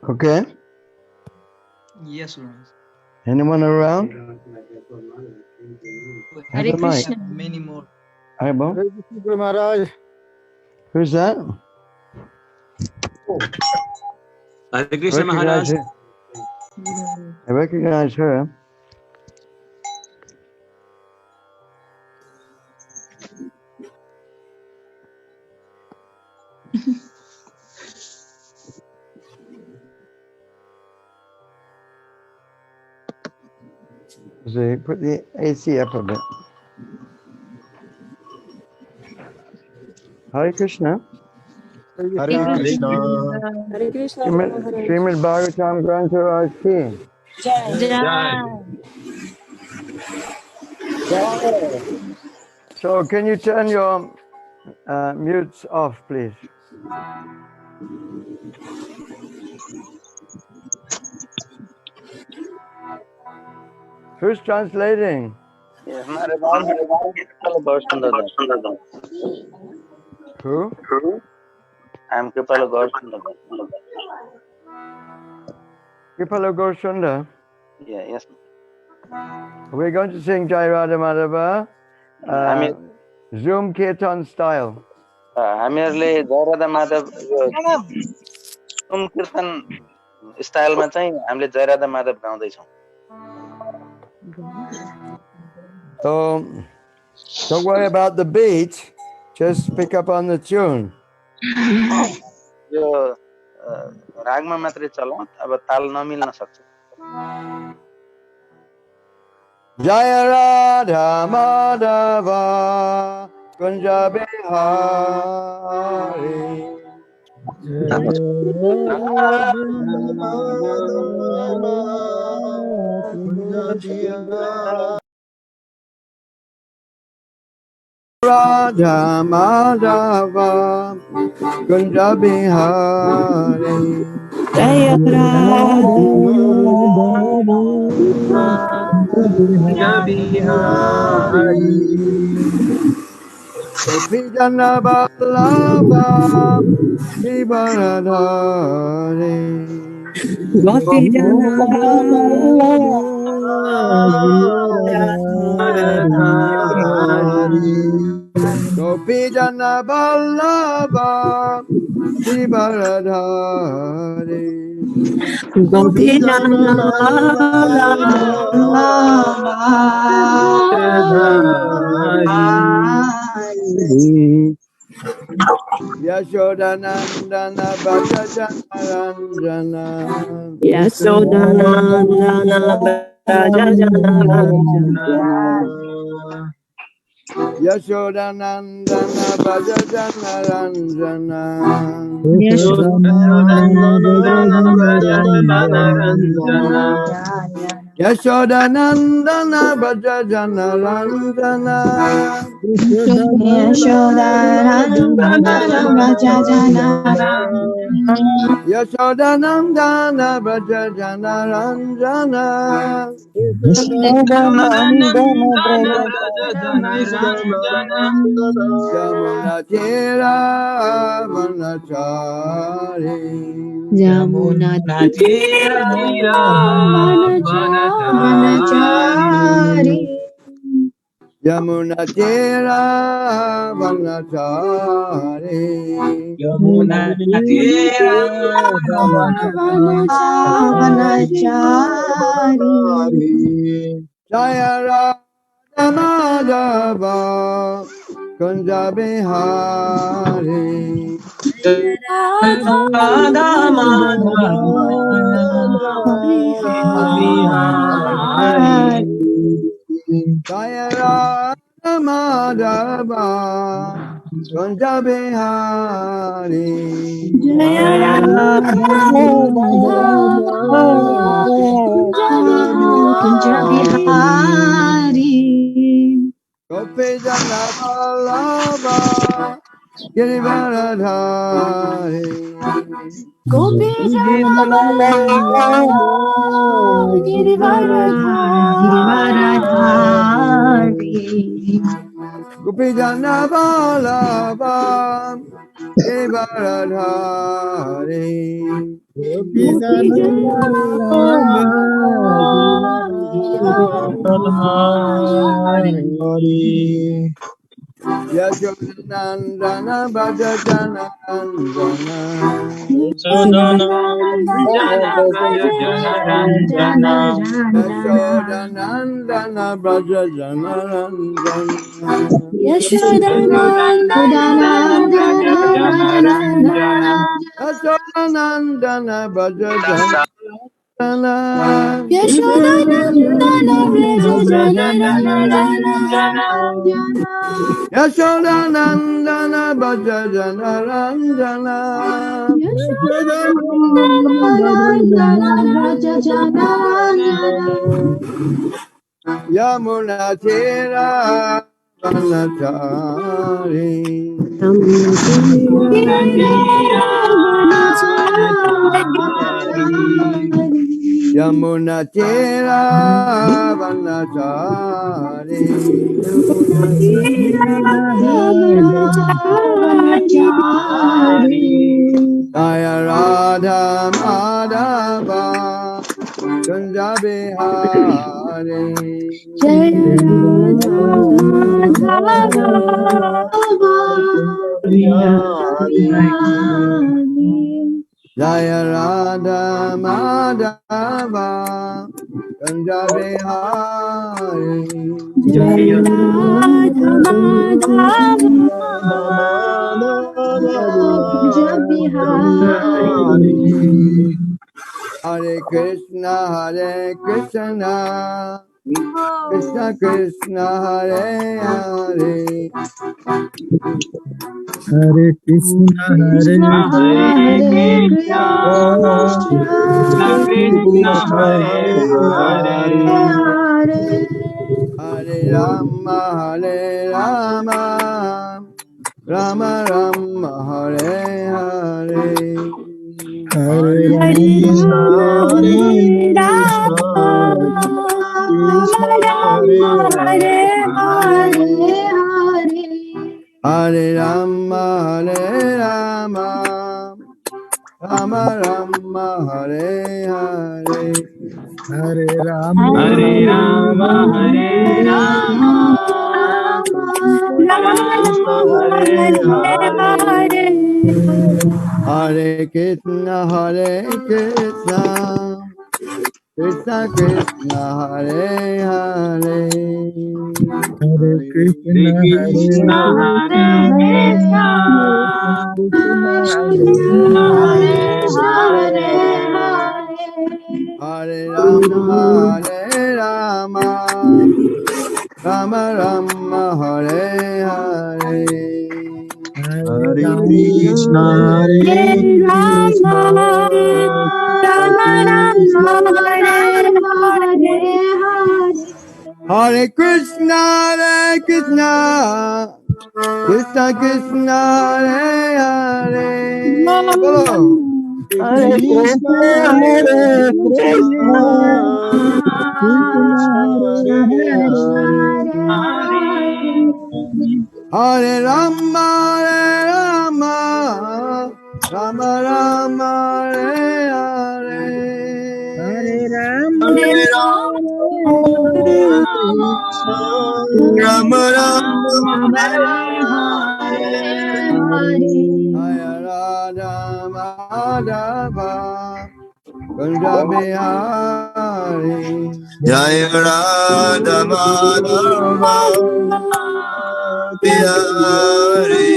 Okay. Yes, Maharaj. Anyone around? Hare Krishna. Many more. Hare Bo? Hare Krishna, Guru Maharaj. Who's that? Hare Krishna, Maharaj. I recognize her. So put the AC up a bit. Hare Krishna. Hare Krishna. Hare Krishna. Śrīmad-Bhāgavatam Granth Raj ki. Jai. So can you turn your mutes off, please? Who's translating? Who? I am Kripala Gaurasundar. Kripala Gaurasundar? Yeah, yes. We're going to sing Jai Radha Madhava, Zoom Kirtan style. हामीहरूले जय Radha Madhav Zoom Kirtan स्टाइलमा चाहिँ हामीले जय Radha Madhav गाउँदैछौँ. So don't worry about the beat, just pick up on the tune. यो रागमा मात्रै चलाउँ, अब ताल नमिल्न सक्छ. Jaya Radha Madhava Kunja Bihari. Radha Madhava Kunja Bihari. Jaya Gopijana Vallabha Shivaradhari. Gopijana Gopijana Vallabha Shivaradhari. Gopijana Yashodanandana Bhajajana Ranjana. Yashodanandana Bhajajana Ranjana. Yashodanandana Bhajajana Ranjana. Yashodanandana Bhajajana Ranjana. Yashodanandana Bhajajana Ranjana. Yamuna Tira Vanachari. Yamuna Tira Vanachari. Yamuna Tira Vanachari. Yamuna Tira Vanachari. Jaya Radha Madhava Kunja Bihari. Radha Madhava Jaya Radha Madhava Kunja Bihari. Jaya Kunja Bihari. Gopijana Vallabha Girivaradhari. Gopi Jana Girivaradhari Gopi Jana Vallabha Girivaradhari. Gopi Jana Girivaradhari Yashodanandana Bhaja Janandana. Jana Braja Jana Ranjana Yashodanandana Bhaja Janarandana. Yashodanandana Braja Jana Ranjana Yashodanandana Bhaja Janarandana. Yashodanandana Braja Jana Ranjana Yashodanandana Bhaja Janarandana. Yamuna Tira Vanachari. Yamuna Tira Vanachari. Jaya Radha Madhava Kunja Bihari. Jaya Jaya Radha Madhava Kunja Bihari. Jaya Radha Hare Krishna, Hare Krishna, Krishna Krishna, Hare Hare, Hare Krishna, Hare Hare Krishna, Krishna Krishna, Hare Hare, Hare Rama, Hare Rama, Rama Rama, Hare Hare. Hare Krishna, Hare Krishna, Krishna, Hare Hare Hare, Hare Rama, Hare Rama, Rama Rama, Hare Hare. Hare Rama, Hare Rama, Hare Rama, Rama Rama, Hare Hare, Hare Krishna, Hare Krishna, Krishna Krishna, Hare Hare. Hare Krishna, Hare Krishna, Hare Krishna, Krishna, Krishna Hare Hare, Hare Rama, Hare Rama, Rama Rama, Hare Hare. Hare Krishna, Hare Hare Krishna, Rama, Rama Rama, Hare Hare, Hare Krishna, Hare Krishna, Krishna Krishna, Hare Hare. Bolo. Hare Krishna, Hare Krishna, Krishna Hare Hare. Hare Rama, Hare Rama, Rama Rama, Hare Hare. Hare Rama, Hare Hare Krishna, Rama Rama, Hare Hare, Jaya Radha Madhava Kunja Bihari. Jaya Radha Madhava Bihari.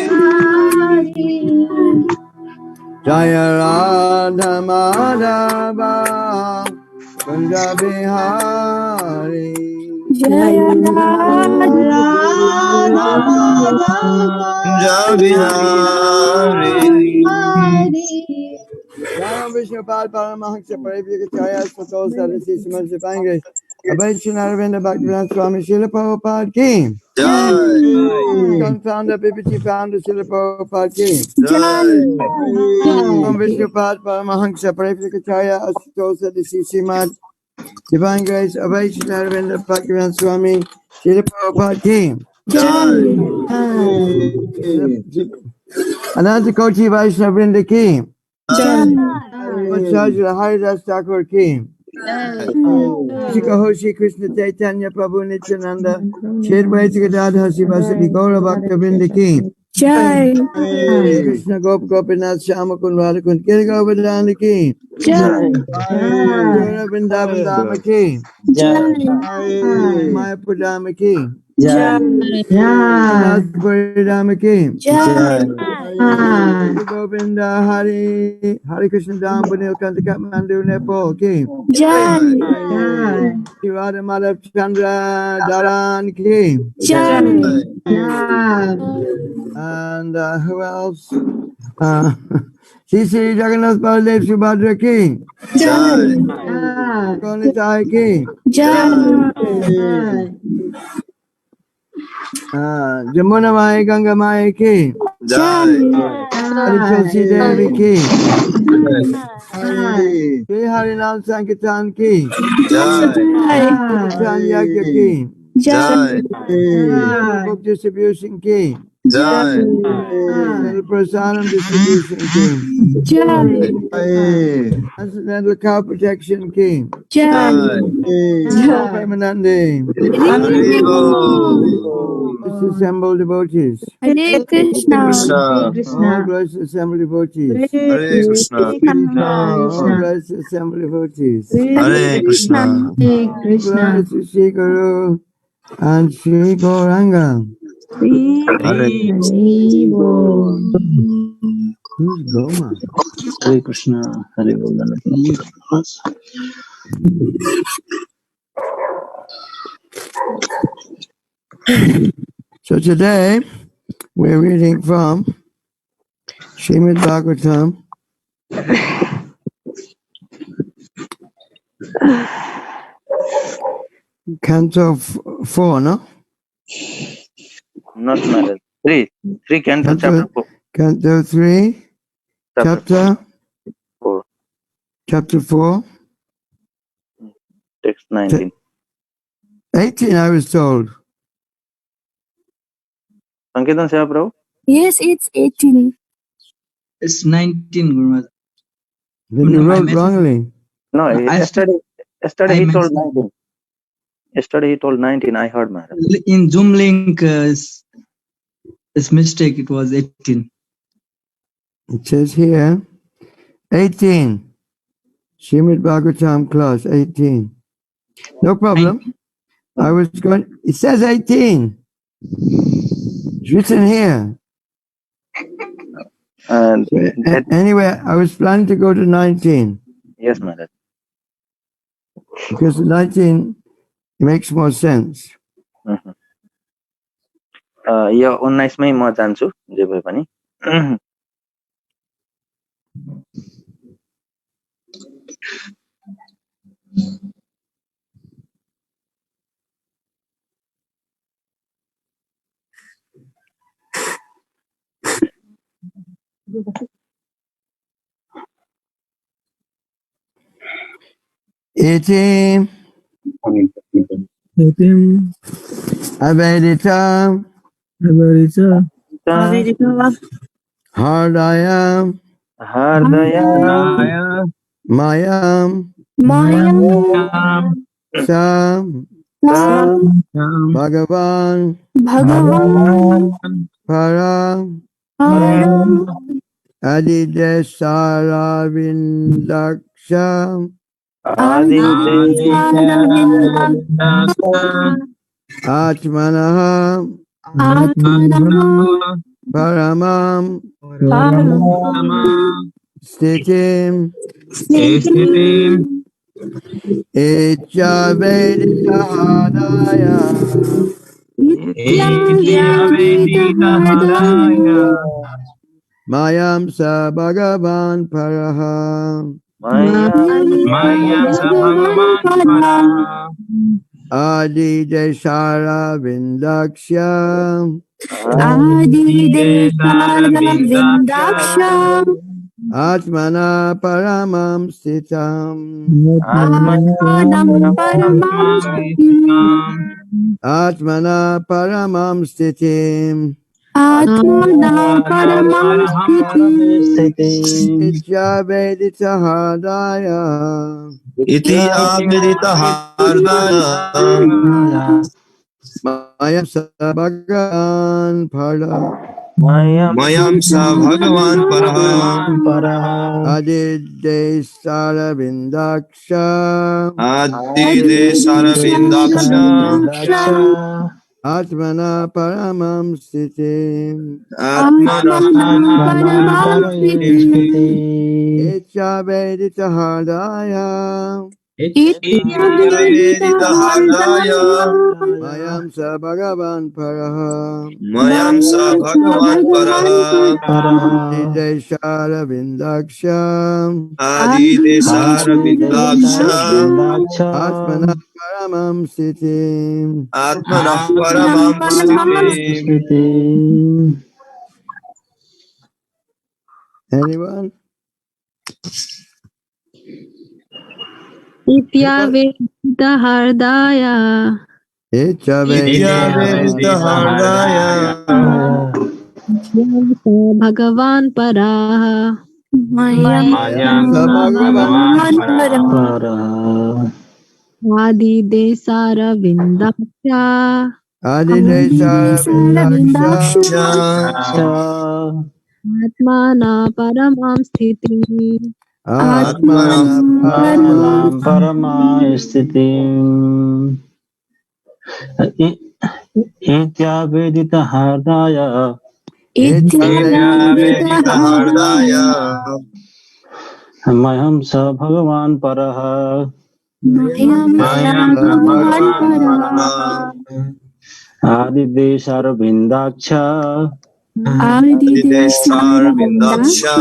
Jaya Radha Madhava Kunja Bihari. Jaya Radha Kunja Bihari. Mahavishnu Swami Paramāṁ Paramahansa Parivya Chaya Sato Sadasi Srimad Divine Grace. āvedita-hārdāya Swami Srila Prabhupada ki. Jai. Founder, Bibiti founder, Srila Prabhupada ki. Jai. Vishnu Pad Paramahansa Paripakacharya Asitosa Disi Śrīmad Divine Grace āvedita-hārdāya Swami Srila Prabhupada ki. Ananta Koti Vaishnava Vrinda ki. Acharya Haridas Thakur ki. Shri Krishna Chaitanya Prabhu Nityananda Shri Advaita Gadadhar Sivasati Gaura Bhakta Vrinda ki. Krishna Gop Gopinath Shama Kund Radha Kund Giri Govardhana ki. Vrindavan Dhamma ki. Mayapur Dhamma ki. Nathpuri Dhamma ki. Govinda Hari Hari Krishna Dham Bunil Kanta Kathmandu Nepal ki. Radha Madhav Chandra Dharan ki. And who else? Sri Jagannath Baladev Subhadra ki. Konitaya ki. Jamuna Maya Ganga Maya ki. Tulsi Devi ki. Sri Harinam Sankirtan ki. Kirtan Yagya ki. Book distribution ki. Prasadam distribution ki. Transcendental cow protection ki. Permanente. Assembled devotees. Hare Krishna. All blessed assembled devotees. Hare Krishna. All blessed assembled devotees. Hare Krishna. Glory to Sri Guru and Sri Gauranga. Who's Goma? Hare Krishna. Hare Vardhana. So today we're reading from Śrīmad-Bhāgavatam, Canto 4, no? Not Maharaj. 3 Canto chapter 4. Canto 3, chapter 4. Chapter 4. Text 19. 18, I was told. Sankirtan Seva Prabhu? Yes, it's 18. It's 19, Guru Maharaj. Then you wrote wrongly. No, yesterday I he told mentioned- 19. Yesterday he told 19, I heard Maharaj. In Zoom link, is mistake. It was 18. It says here, 18. Śrīmad-Bhāgavatam class, 18. No problem. I was going, it says 18. It's written here. And Anyway, I was planning to go to 19. yes, Maharaj. Because the 19 makes more sense. यो 19 मै म जान्छु जे भए पनि. 18. āvedita-hārdāya mahyam sa bhagavān paraḥ ādideśāravindākṣa ātmanaḥ paramāṁ sthitim āvedita-hārdāya mahyam sa bhagavān paraḥ. Mahyam sa bhagavān paraḥ. ādideśāravindākṣa ādideśāravindākṣa ātmanaḥ paramāṁ sthitam ātmanaḥ paramāṁ sthitim ātmanaḥ paramāṁ sthitim ātmanaḥ paramāṁ sthitim āvedita-hārdāya Iti āvedita-hārdāya mahyaṁ sa bhagavān paraḥ mahyaṁ sa bhagavān paraḥ ādideśāravindākṣa ādideśāravindākṣa ātmanaḥ paramāṁ sthitim ātmanaḥ paramāṁ sthitim āvedita-hārdāya āvedita-hārdāya mahyaṁ sa bhagavān paraḥ mahyaṁ sa bhagavān paraḥ ādideśāravindākṣa ādideśāravindākṣa ātmanaḥ paramāṁ sthitim ātmanaḥ paramāṁ sthitim. Anyone? āvedita-hārdāya āvedita-hārdāya bhagavān paraḥ Mahyam sa bhagavān paraḥ. ādideśāravindākṣa ādideśāravindākṣa ātmanaḥ paramāṁ sthitim ātmanaḥ paramāṁ sthitim. Āvedita-hārdāya āvedita-hārdāya mahyaṁ sa bhagavān paraḥ Mahyam sa bhagavān paraḥ. ādideśāravindākṣa ādideśāravindākṣa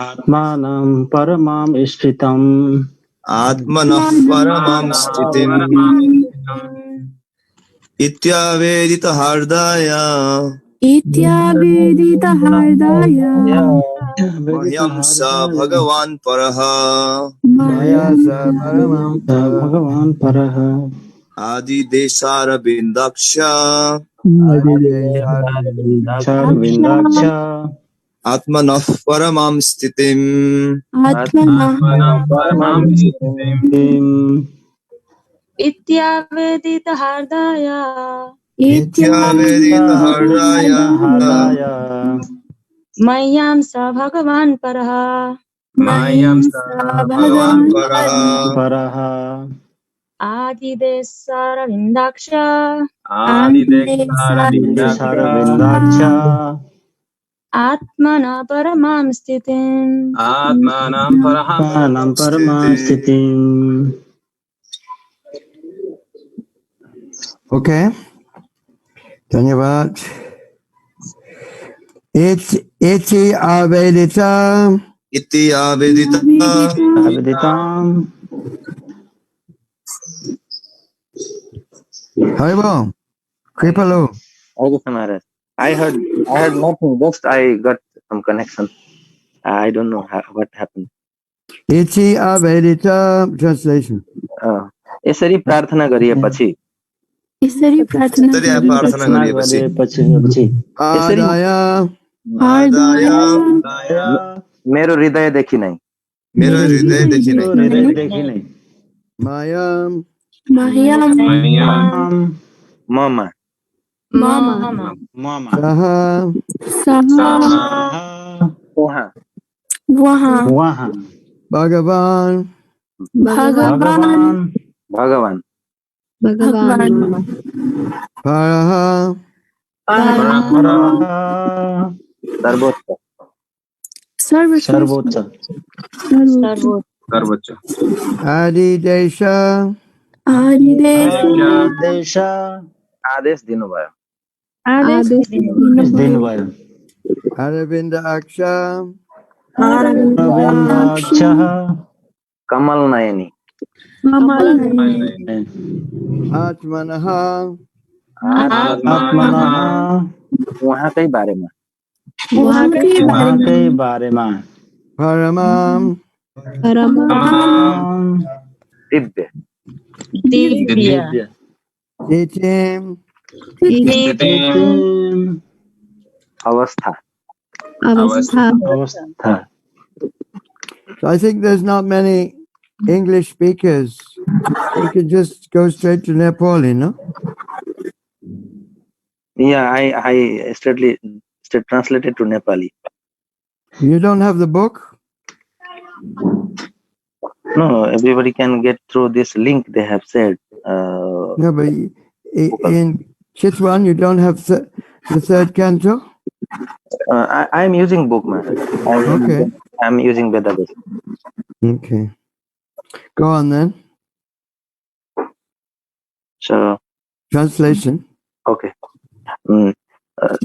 ātmanaḥ paramāṁ sthitam ātmanaḥ paramāṁ sthitim ityāvedita-hārdāya āvedita-hārdāya mahyaṁ sa bhagavān paraḥ mahyaṁ sa bhagavān paraḥ ādideśāravindākṣa ādideśāravindākṣa ātmanaḥ paramāṁ sthitim Ātmanaḥ paramāṁ sthitim. āvedita-hārdāya ityāvedita-hārdāya mahyaṁ sa bhagavān paraḥ Mahyam sa bhagavān paraḥ ādideśāravindākṣa ādideśāravindākṣa ātmanaḥ paramāṁ sthitim ātmanaḥ paramāṁ sthitim. Okay. Dhanyavad. Iti āvedita iti āvedita-hārdāya Haribol. Kripalu. Okay, Maharaj. I heard nothing. Just I got some connection. I don't know what happened. Iti āvedita translation. यसरी प्रार्थना गरिएपछि यसरी प्रार्थना प्रार्थना गरिएपछि ārdāya मेरो हृदयदेखि नै mahyaṁ mama saha उहाँ bhagavān भगवान paraḥ सर्वोच्च ādideśā आदेश दिनुभयो āravindākṣa अरविन्दाक्षः कमल नयनी ātmanaḥ आत्मनः उहाँकै बारेमा उहाँकै बारेमा paramāṁ दिव्य sthitim अवस्था अवस्था So I think there's not many English speakers. You could just go straight to Nepali, no? Yeah, I straight translated to Nepali. You don't have the book? No, everybody can get through this link they have said. No, but in Chitwan you don't have the third canto? I am using book, man. Okay. I'm using Vedabas. Okay. Go on then. So, Translation. okay.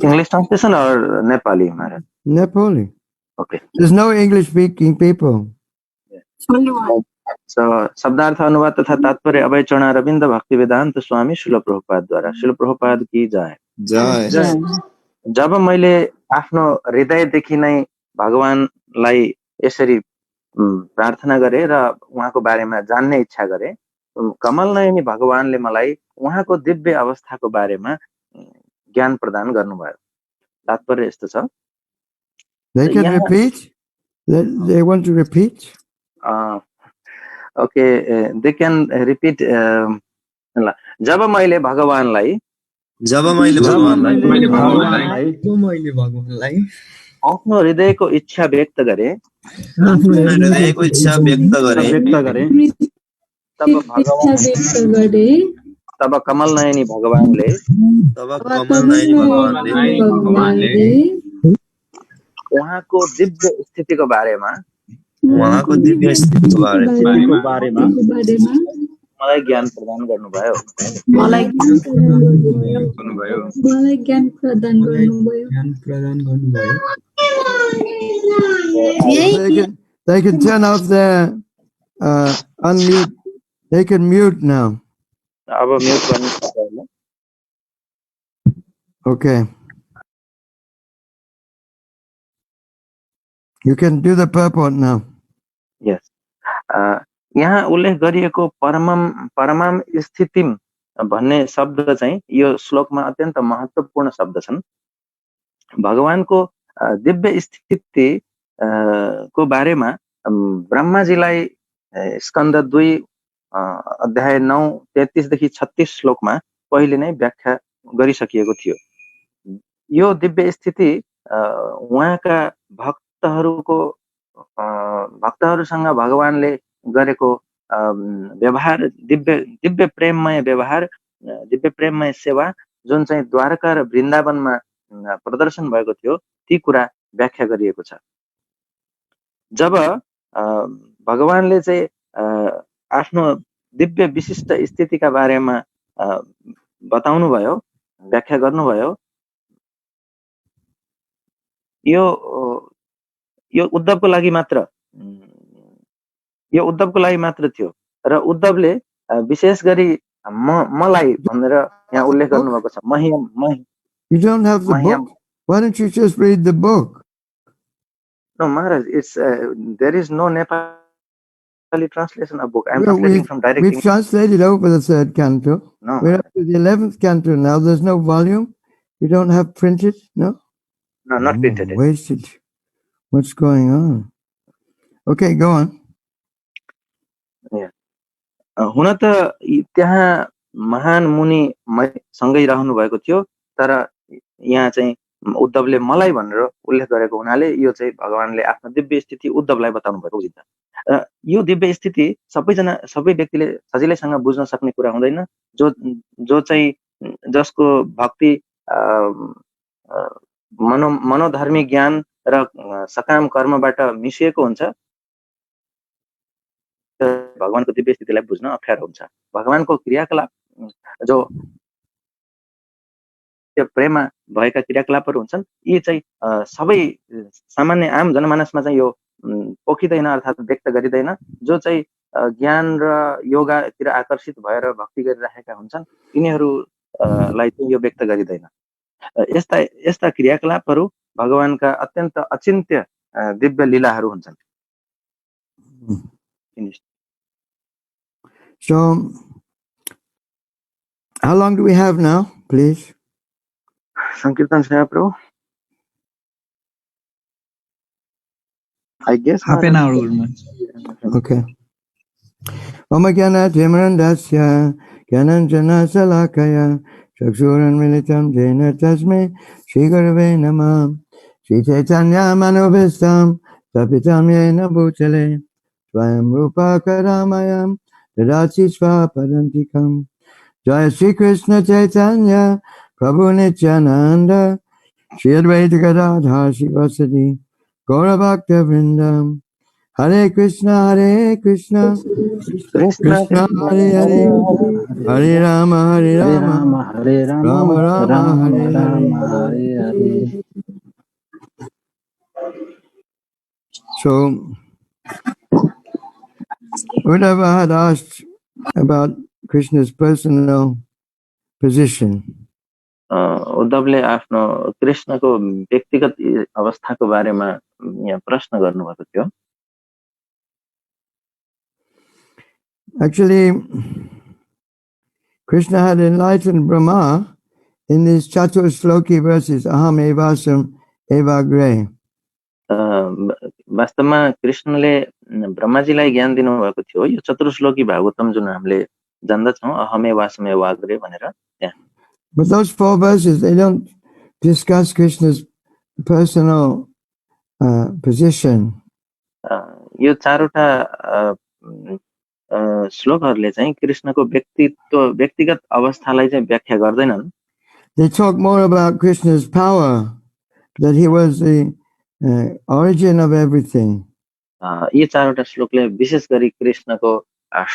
English translation or Nepali, Maharaj? Nepali. Okay. There's no English speaking people. So, शब्दार्थ अनुवाद तथा तात्पर्य āvedita-hārdāya भक्ति वेदांत स्वामी शिल प्रभुपाद द्वारा शिल प्रभुपाद की जय। जब मैले आफ्नो हृदयदेखि नै भगवानलाई यसरी प्रार्थना गरे र उहाँको बारेमा जान्ने इच्छा गरे, कमल नयनी भगवानले मलाई उहाँको दिव्य अवस्थाको बारेमा ज्ञान प्रदान गर्नुभयो। तात्पर्य यस्तो छ। They can repeat? They want to repeat? Okay, they can repeat. जब मैले भगवानलाई आफ्नो हृदयको इच्छा व्यक्त गरे तब कमल नयनी भगवानले उहाँको दिव्य स्थितिको बारेमा मलाई ज्ञान प्रदान गर्नुभयो। They can turn off their unmute. They can mute now. अब म्युट गर्नु। Okay. You can do the purport now. Yes. यहाँ उल्लेख गरिएको paramāṁ sthitim भन्ने शब्द चाहिँ यो श्लोकमा अत्यन्त महत्त्वपूर्ण शब्द छन्। भगवानको दिव्य स्थिति को बारेमा ब्रह्माजीलाई स्कन्द 2 अध्याय 9 33 देखि 36 श्लोकमा पहिले नै व्याख्या गरिसकिएको थियो। यो दिव्य स्थिति उहाँका भक्तहरूसँग भगवानले गरेको व्यवहार दिव्य प्रेममय व्यवहार दिव्य प्रेममय सेवा जुन चाहिँ द्वारका र वृन्दावनमा प्रदर्शन भएको थियो ती कुरा व्याख्या गरिएको छ। जब भगवानले चाहिँ आफ्नो दिव्य विशिष्ट स्थितिका बारेमा बताउनु भयो व्याख्या गर्नुभयो यो उद्धवको लागि मात्र थियो र उद्धवले विशेष गरी मलाई भनेर यहाँ उल्लेख गर्नुभएको छ। mahyam. You don't have the book? Why don't you just read the book? No, Maharaj, it's there is no Nepali translation of book. I'm translating from direct. We've translated over the third canto. No, we're up to the 11th canto now. There's no volume. You don't have printed, no? No, not printed. Wasted. What's going on? Okay, go on. Yeah. हुन त त्यहाँ महान मुनि सँगै रहनु भएको थियो तर यहाँ चाहिँ उद्धवले मलाई भनेर उल्लेख गरेको हुनाले यो चाहिँ भगवानले आफ्नो दिव्य स्थिति उद्धवलाई बताउनु भएको बुझ्दा यो दिव्य स्थिति सबै व्यक्तिले सजिलैसँग बुझ्न सक्ने कुरा हुँदैन। जो चाहिँ जसको भक्ति मनोधर्मी ज्ञान र सकाम कर्मबाट मिसिएको हुन्छ भगवानको दिव्य स्थितिलाई बुझ्न अप्ठ्यारो हुन्छ। भगवानको क्रियाकलाप जो त्यो प्रेममा भएका क्रियाकलापहरू हुन्छन् यी चाहिँ सबै सामान्य आम जनमानसमा चाहिँ यो पोखिदैन अर्थात् व्यक्त गरिदैन जो चाहिँ ज्ञान र योगातिर आकर्षित भएर भक्ति गरिरहेका हुन्छन् तिनीहरूलाई चाहिँ यो व्यक्त गरिदैन यस्ता यस्ता क्रियाकलापहरू भगवानका अत्यन्त अचिन्त्य दिव्य लीलाहरू हुन्छन् So how long do we have now, please? Sankirtan Sahib Prabhu. I guess half an hour almost. Okay. Omagyanat Himrandasya Gyananjana Salakaya Chaksuran Militam Jena Tasme Shri Gurave Namah Shri Chaitanya Manobhistam Tapitam Yena Bhutale Swayam Rupa Karamayam Dadati Svapadantikam Jaya Shri Krishna Chaitanya Prabhu Nityananda Shri Advaita Gadadhar Shivasadi Gaura Bhakta Vrindam Hare Krishna Krishna Krishna Hare Hare Hare Rama Hare Rama Rama Rama Hare Rama Hare. Hare Hare. So Uddhava had asked about Krishna's personal position. उद्धवले आफ्नो कृष्णको व्यक्तिगत अवस्थाको बारेमा यहाँ प्रश्न गर्नुभएको थियो Actually, Krishna had enlightened Brahmā in these chatur shloki verses, aham evasam evagre. वास्तवमा कृष्णले ब्रह्माजीलाई ज्ञान दिनुभएको थियो यो चतुर्श्लोकी भागवतम जुन हामीले जान्दछौँ अहमे वासमे वाग्रे भनेर त्यहाँ But those 4 verses, they don't discuss Krishna's personal position. यो चारवटा श्लोकहरूले चाहिँ कृष्णको व्यक्तिगत अवस्थालाई चाहिँ व्याख्या गर्दैनन् They talk more about Krishna's power, that he was the origin of everything. यी चारवटा श्लोकले विशेष गरी कृष्णको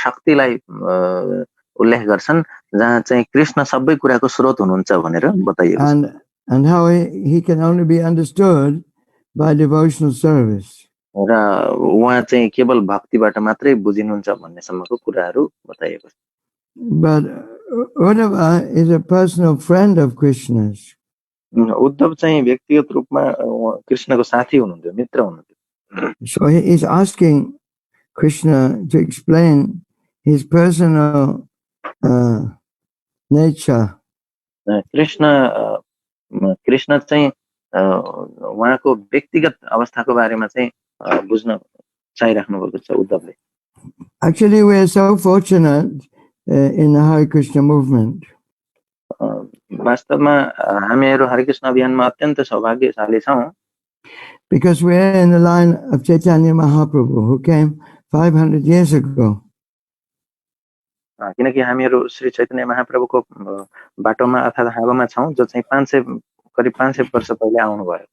शक्तिलाई उल्लेख गर्छन् जहाँ चाहिँ कृष्ण सबै कुराको स्रोत हुनुहुन्छ भनेर बताइएको छ and how he can only be understood by devotional service. र उहाँ चाहिँ केवल भक्तिबाट मात्रै बुझिनुहुन्छ भन्नेसम्मको कुराहरू बताइएको छ But Uddhava is a personal friend of Krishna's. Uddhav चाहिँ व्यक्तिगत रूपमा कृष्णको साथी हुनुहुन्थ्यो मित्र हुनुहुन्थ्यो So he is asking Krishna to explain his personal nature. Krishna चाहिँ उहाँको व्यक्तिगत अवस्थाको बारेमा चाहिँ बुझ्न चाहिराख्नु भएको छ उद्धवले Actually, we are so fortunate in the Hare Krishna movement. वास्तवमा हामीहरू हरे कृष्ण अभियानमा अत्यन्त सौभाग्यशाली छौं Because we are in the line of Chaitanya Mahaprabhu, who came 500 years ago. किनकि हामीहरू श्री चैतन्य महाप्रभुको बाटोमा अर्थात् हाँगोमा छौं जो चाहिँ करिब 500 वर्ष पहिले आउनु भयो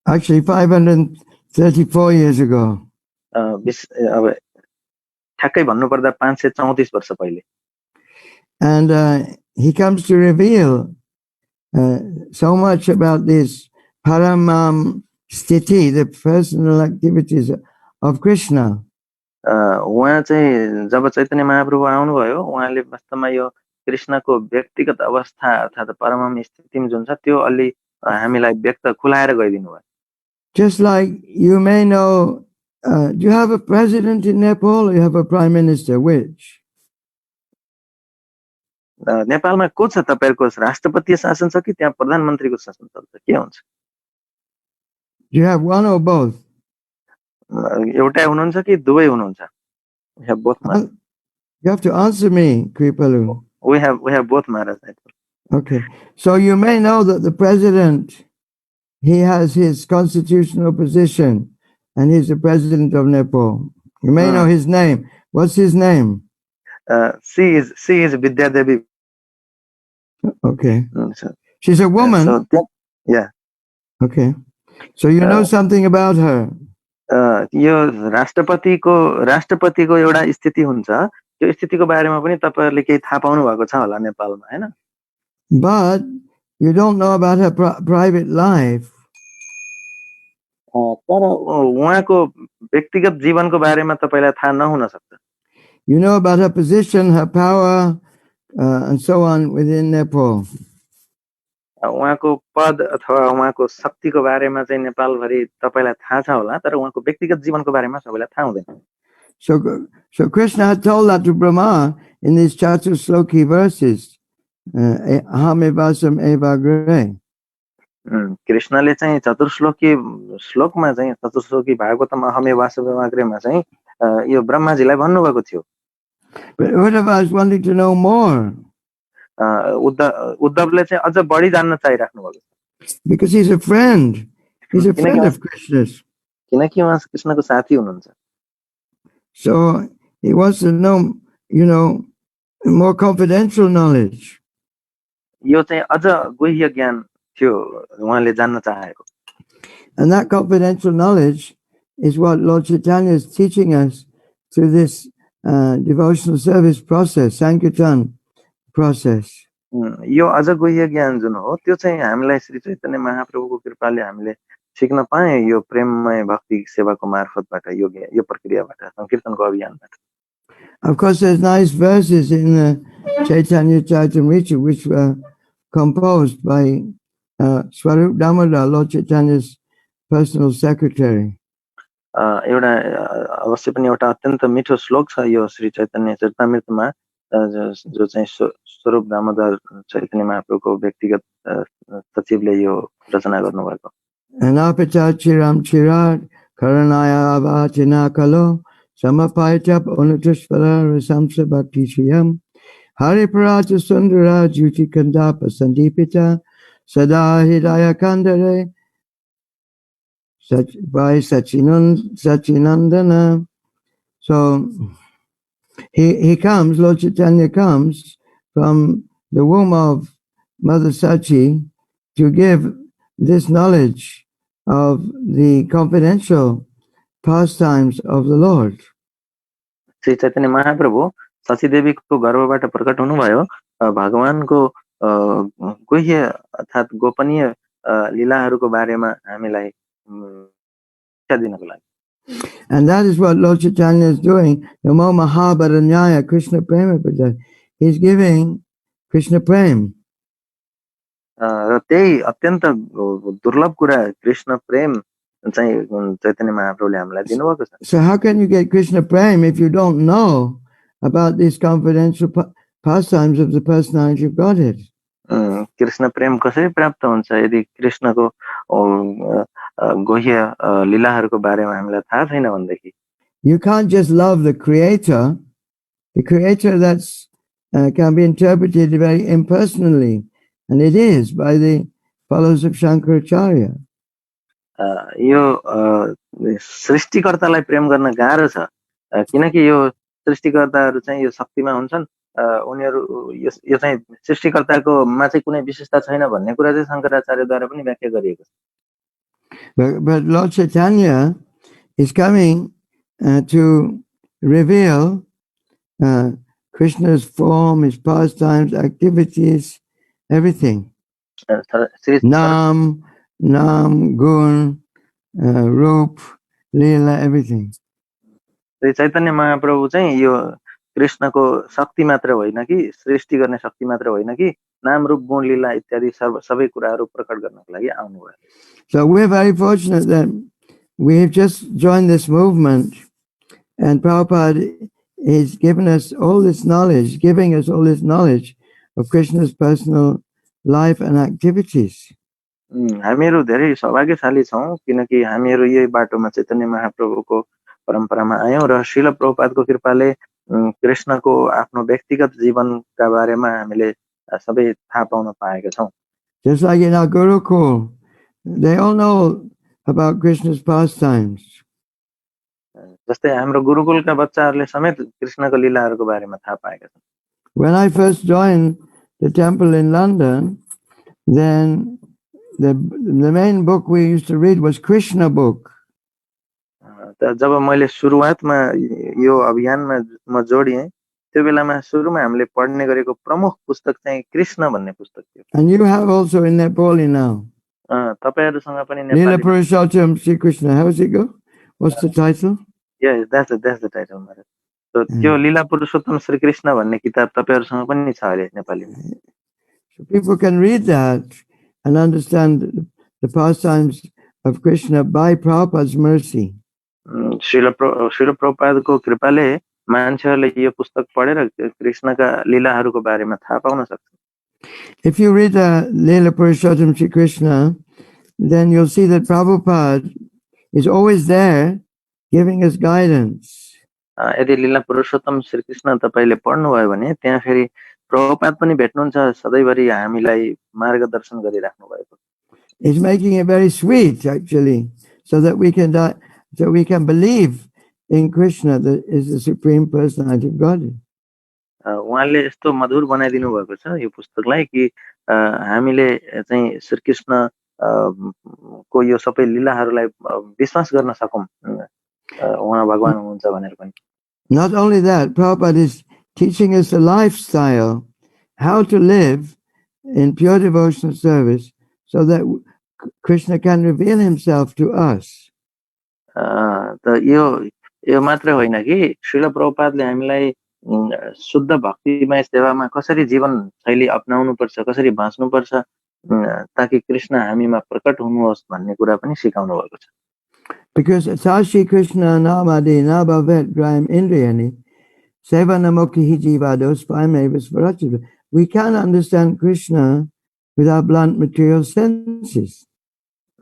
Actually 534 years ago. अब ठ्याक्कै भन्नुपर्दा 534 वर्ष पहिले And he comes to reveal so much about this paramāṁ sthitim, the personal activities of Krishna. उहाँ चाहिँ जब चैतन्य महाप्रभु आउनुभयो उहाँले वास्तवमा यो कृष्णको व्यक्तिगत अवस्था अर्थात् परमाम स्थितिम जुन छ त्यो अलि हामीलाई व्यक्त खुलाएर गइदिनु भयो Just like you may know, do you have a president in Nepal or you have a prime minister? Which? नेपालमा को छ तपाईहरुको राष्ट्रपतीय शासन छ कि त्यहाँ प्रधानमन्त्रीको शासन चल्छ के हुन्छ Do you have one or both? एउटै हुनुहुन्छ कि दुवै हुनुहुन्छ We have both, Maharaj. You have to answer me, Kripalu. We have both, Maharaj. Okay. So you may know that the president, he has his constitutional position and he's the president of Nepal. You may know his name. What's his name? She is Vidya Devi. Okay. She's a woman. Yeah. Okay. So you know something about her. यो राष्ट्रपतिको एउटा स्थिति हुन्छ त्यो स्थितिको बारेमा पनि तपाईहरुले केही थाहा पाउनु भएको छ होला नेपालमा हैन But you don't know about her private life. तर उहाँको व्यक्तिगत जीवनको बारेमा तपाईलाई थाहा नहुन सक्छ। You know about her position, her power, and so on within Nepal. उहाँको पद अथवा उहाँको शक्तिको बारेमा चाहिँ नेपालभरि तपाईलाई थाहा छ होला, तर उहाँको व्यक्तिगत जीवनको बारेमा सबैलाई थाहा हुँदैन। So Krishna had told that to Brahmā in these Chatusloki verses. Ahamevasam evagre. कृष्णले चाहिँ चतुर्श्लोकी श्लोकमा चाहिँ चतुर्श्लोकी भागवतम अहमेवासमेवाग्रेमा चाहिँ यो ब्रह्माजीलाई भन्नुभएको थियो। But Uddhava is wanting to know more. उद्धवले चाहिँ अझ बढी जान्न चाहिराख्नु भएको छ। Because he's a friend. He's a friend of Krishna's. किनकि उहाँ कृष्णको साथी हुनुहुन्छ। So he wants to know, more confidential knowledge. यो चाहिँ अझ गुह्य ज्ञान थियो उहाँले जान्न चाहेको। And that confidential knowledge is what Lord Chaitanya is teaching us through this devotional service process, Sankirtan process. यो अझ गुह्य ज्ञान जुन हो त्यो चाहिँ हामीलाई श्री चैतन्य महाप्रभुको कृपाले हामीले सिक्न पाए यो प्रेममय भक्ति सेवाको मार्फतबाट यो प्रक्रियाबाट संकीर्तनको अभियानबाट। Of course, there's nice verses in the Chaitanya Charitamrita which were composed by Swarup Damodar, Lord Chaitanya's personal secretary. एउटा अवश्य पनि एउटा अत्यन्त मिठो श्लोक छ यो श्री चैतन्य चरितामृतमा जो चाहिँ स्वरूप दामोदर चैतन्य महाप्रभुको व्यक्तिगत सचिवले यो रचना गर्नुभएको। Anapita chiram chirat karanaya avachina kalo samapaitap onutushvara rasamsa bhakti shiyam hari parata sundara juti kandapa sandipita sada hidaya kandare by Sachinandana. So he comes, Lord Chaitanya comes from the womb of Mother Sachi to give this knowledge of the confidential pastimes of the Lord. Shri Chaitanya Mahaprabhu Shachi देवीको गर्भबाट प्रकट हुनुभयो भगवानको गुह्य अर्थात् गोपनीय लीलाहरूको बारेमा हामीलाई शिक्षा दिनको लागि। And that is what Lord Chaitanya is doing. Namo Mahabharanyaya Krishna Prema Prajaya. He's giving Krishna Prem. र त्यही अत्यन्त दुर्लभ कुरा कृष्ण प्रेम चाहिँ चैतन्य महाप्रभुले हामीलाई दिनुभएको छ। So how can you get Krishna Prem if you don't know about these confidential pastimes of the personality of Godhead? Krishna प्रेम कसरी प्राप्त हुन्छ यदि कृष्णको गुह्य लीलाहरूको बारेमा हामीलाई थाहा छैन भनेदेखि। You can't just love the creator. The creator that's can be interpreted very impersonally, and it is by the followers of Shankaracharya. यो सृष्टिकर्तालाई प्रेम गर्न गाह्रो छ किनकि यो सृष्टिकर्ताहरू चाहिँ यो शक्तिमा हुन्छन् उनीहरू यो चाहिँ सृष्टिकर्ताको मा चाहिँ कुनै विशेषता छैन भन्ने कुरा चाहिँ शंकराचार्यद्वारा पनि व्याख्या गरिएको छ। But Lord Chaitanya is coming to reveal Krishna's form, his pastimes, activities, everything. Nam, Gun, Rup, Leela, everything. Shri Chaitanya Mahaprabhu चाहिँ यो कृष्णको शक्ति मात्र होइन कि सृष्टि गर्ने शक्ति मात्र होइन कि नाम रूप गुण लीला इत्यादि सबै कुराहरू प्रकट गर्नको लागि आउनुभयो। So we're very fortunate that we have just joined this movement and Prabhupada is giving us all this knowledge of Krishna's personal life and activities. हामीहरू धेरै सौभाग्यशाली छौं किनकि हामीहरू यही बाटोमा चैतन्य महाप्रभुको परम्परामा आयौं र श्रील प्रभुपादको कृपाले कृष्णको आफ्नो व्यक्तिगत जीवनका बारेमा हामीले सबै थाहा पाउन पाएका छौं। Just like in our Gurukul, they all know about Krishna's pastimes. जस्तै हाम्रो गुरुकुलका बच्चाहरूले समेत कृष्णको लीलाहरूको बारेमा थाहा पाएका छन्। When I first joined the temple in London, then the main book we used to read was Krishna book. जब मैले सुरुवातमा यो अभियानमा म जोडिएँ त्यो बेलामा सुरुमा हामीले पढ्ने गरेको प्रमुख पुस्तक चाहिँ कृष्ण भन्ने पुस्तक थियो। And you have also in Nepal now. तपाईहरुसँग पनि Leela Nepali Purushottam Shri Krishna. How does it go? What's the title? Yes, that's the title, Maharaj. So त्यो लीला पुरुषोत्तम श्री कृष्ण भन्ने किताब तपाईहरुसँग पनि छ अरे नेपालीमा. So people can read that and understand the pastimes of Krishna by Prabhupada's mercy. Srila प्रभुपादको कृपाले मान्छेहरुले यो पुस्तक पढेर कृष्णका लीलाहरुको बारेमा थाहा पाउन सक्छन्. If you read Leela Purushottam Shri Krishna, then you'll see that Prabhupada is always there giving us guidance. यदि लीला पुरुषोत्तम श्री कृष्ण तपाईले पढ्नुभयो भने त्यहाँ फेरि प्रभुपाद पनि भेट्नुहुन्छ सधैँभरि हामीलाई मार्गदर्शन गरिराख्नु भएको. He's making it very sweet actually, so that we can believe in Krishna, that is the Supreme Personality of Godhead. उहाँले यस्तो मधुर बनाइदिनु भएको छ यो पुस्तकलाई कि हामीले चाहिँ श्री कृष्ण को यो सबै लीलाहरूलाई विश्वास गर्न सकौं उहाँ भगवान हुनुहुन्छ भनेर पनि. Not only that, Prabhupada is teaching us a lifestyle, how to live in pure devotional service so that Krishna can reveal himself to us. त यो मात्र होइन कि श्रील प्रभुपादले हामीलाई शुद्ध भक्तिमय सेवामा कसरी जीवन शैली अपनाउनु पर्छ, कसरी बाँच्नु पर्छ ताकि कृष्ण हामीमा प्रकट हुनुहोस् भन्ने कुरा पनि सिकाउनु भएको छ. Because Sashi Krishna namadi nabhavet graham indriyani sevanamokhi jivados paimevas varachita. We can understand Krishna with our blunt material senses.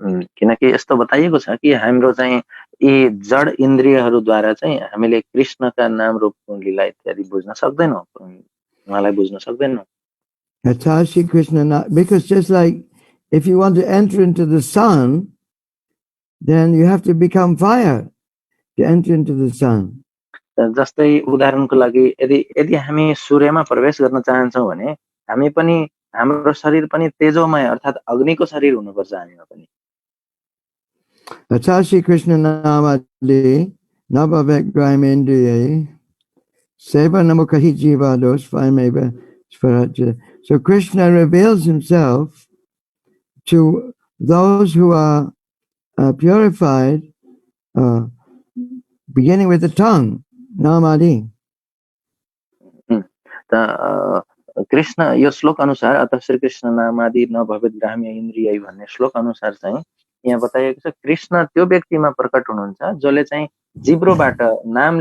किनकि यस्तो बताइएको छ कि हाम्रो चाहिँ यी जड इन्द्रियहरूद्वारा चाहिँ हामीले कृष्णका नाम रूप लीला इत्यादि बुझ्न सक्दैनौँ, उहाँलाई बुझ्न सक्दैनौँ. Sashi Krishna, because just like if you want to enter into the sun, then you have to become fire to enter into the sun. जस्तै उदाहरणको लागि यदि हामी सूर्यमा प्रवेश गर्न चाहन्छौं भने हामी पनि हाम्रो शरीर पनि तेजोमय अर्थात अग्निको शरीर हुनुपर्छ हामीमा पनि. Sashi Krishna namadi nabhavet graham indriyani sevanamokhi jivados paimevas varachita. So Krishna reveals himself to those who are purified, beginning with the tongue, namadi. Krishna यो श्लोक अनुसार अतः श्री कृष्ण नामादि नभवेत् ग्राह्य इन्द्रिय भन्ने श्लोक अनुसार चाहिँ यहाँ बताइएको छ कृष्ण त्यो व्यक्तिमा प्रकट हुनुहुन्छ जसले चाहिँ जिब्रोबाट नाम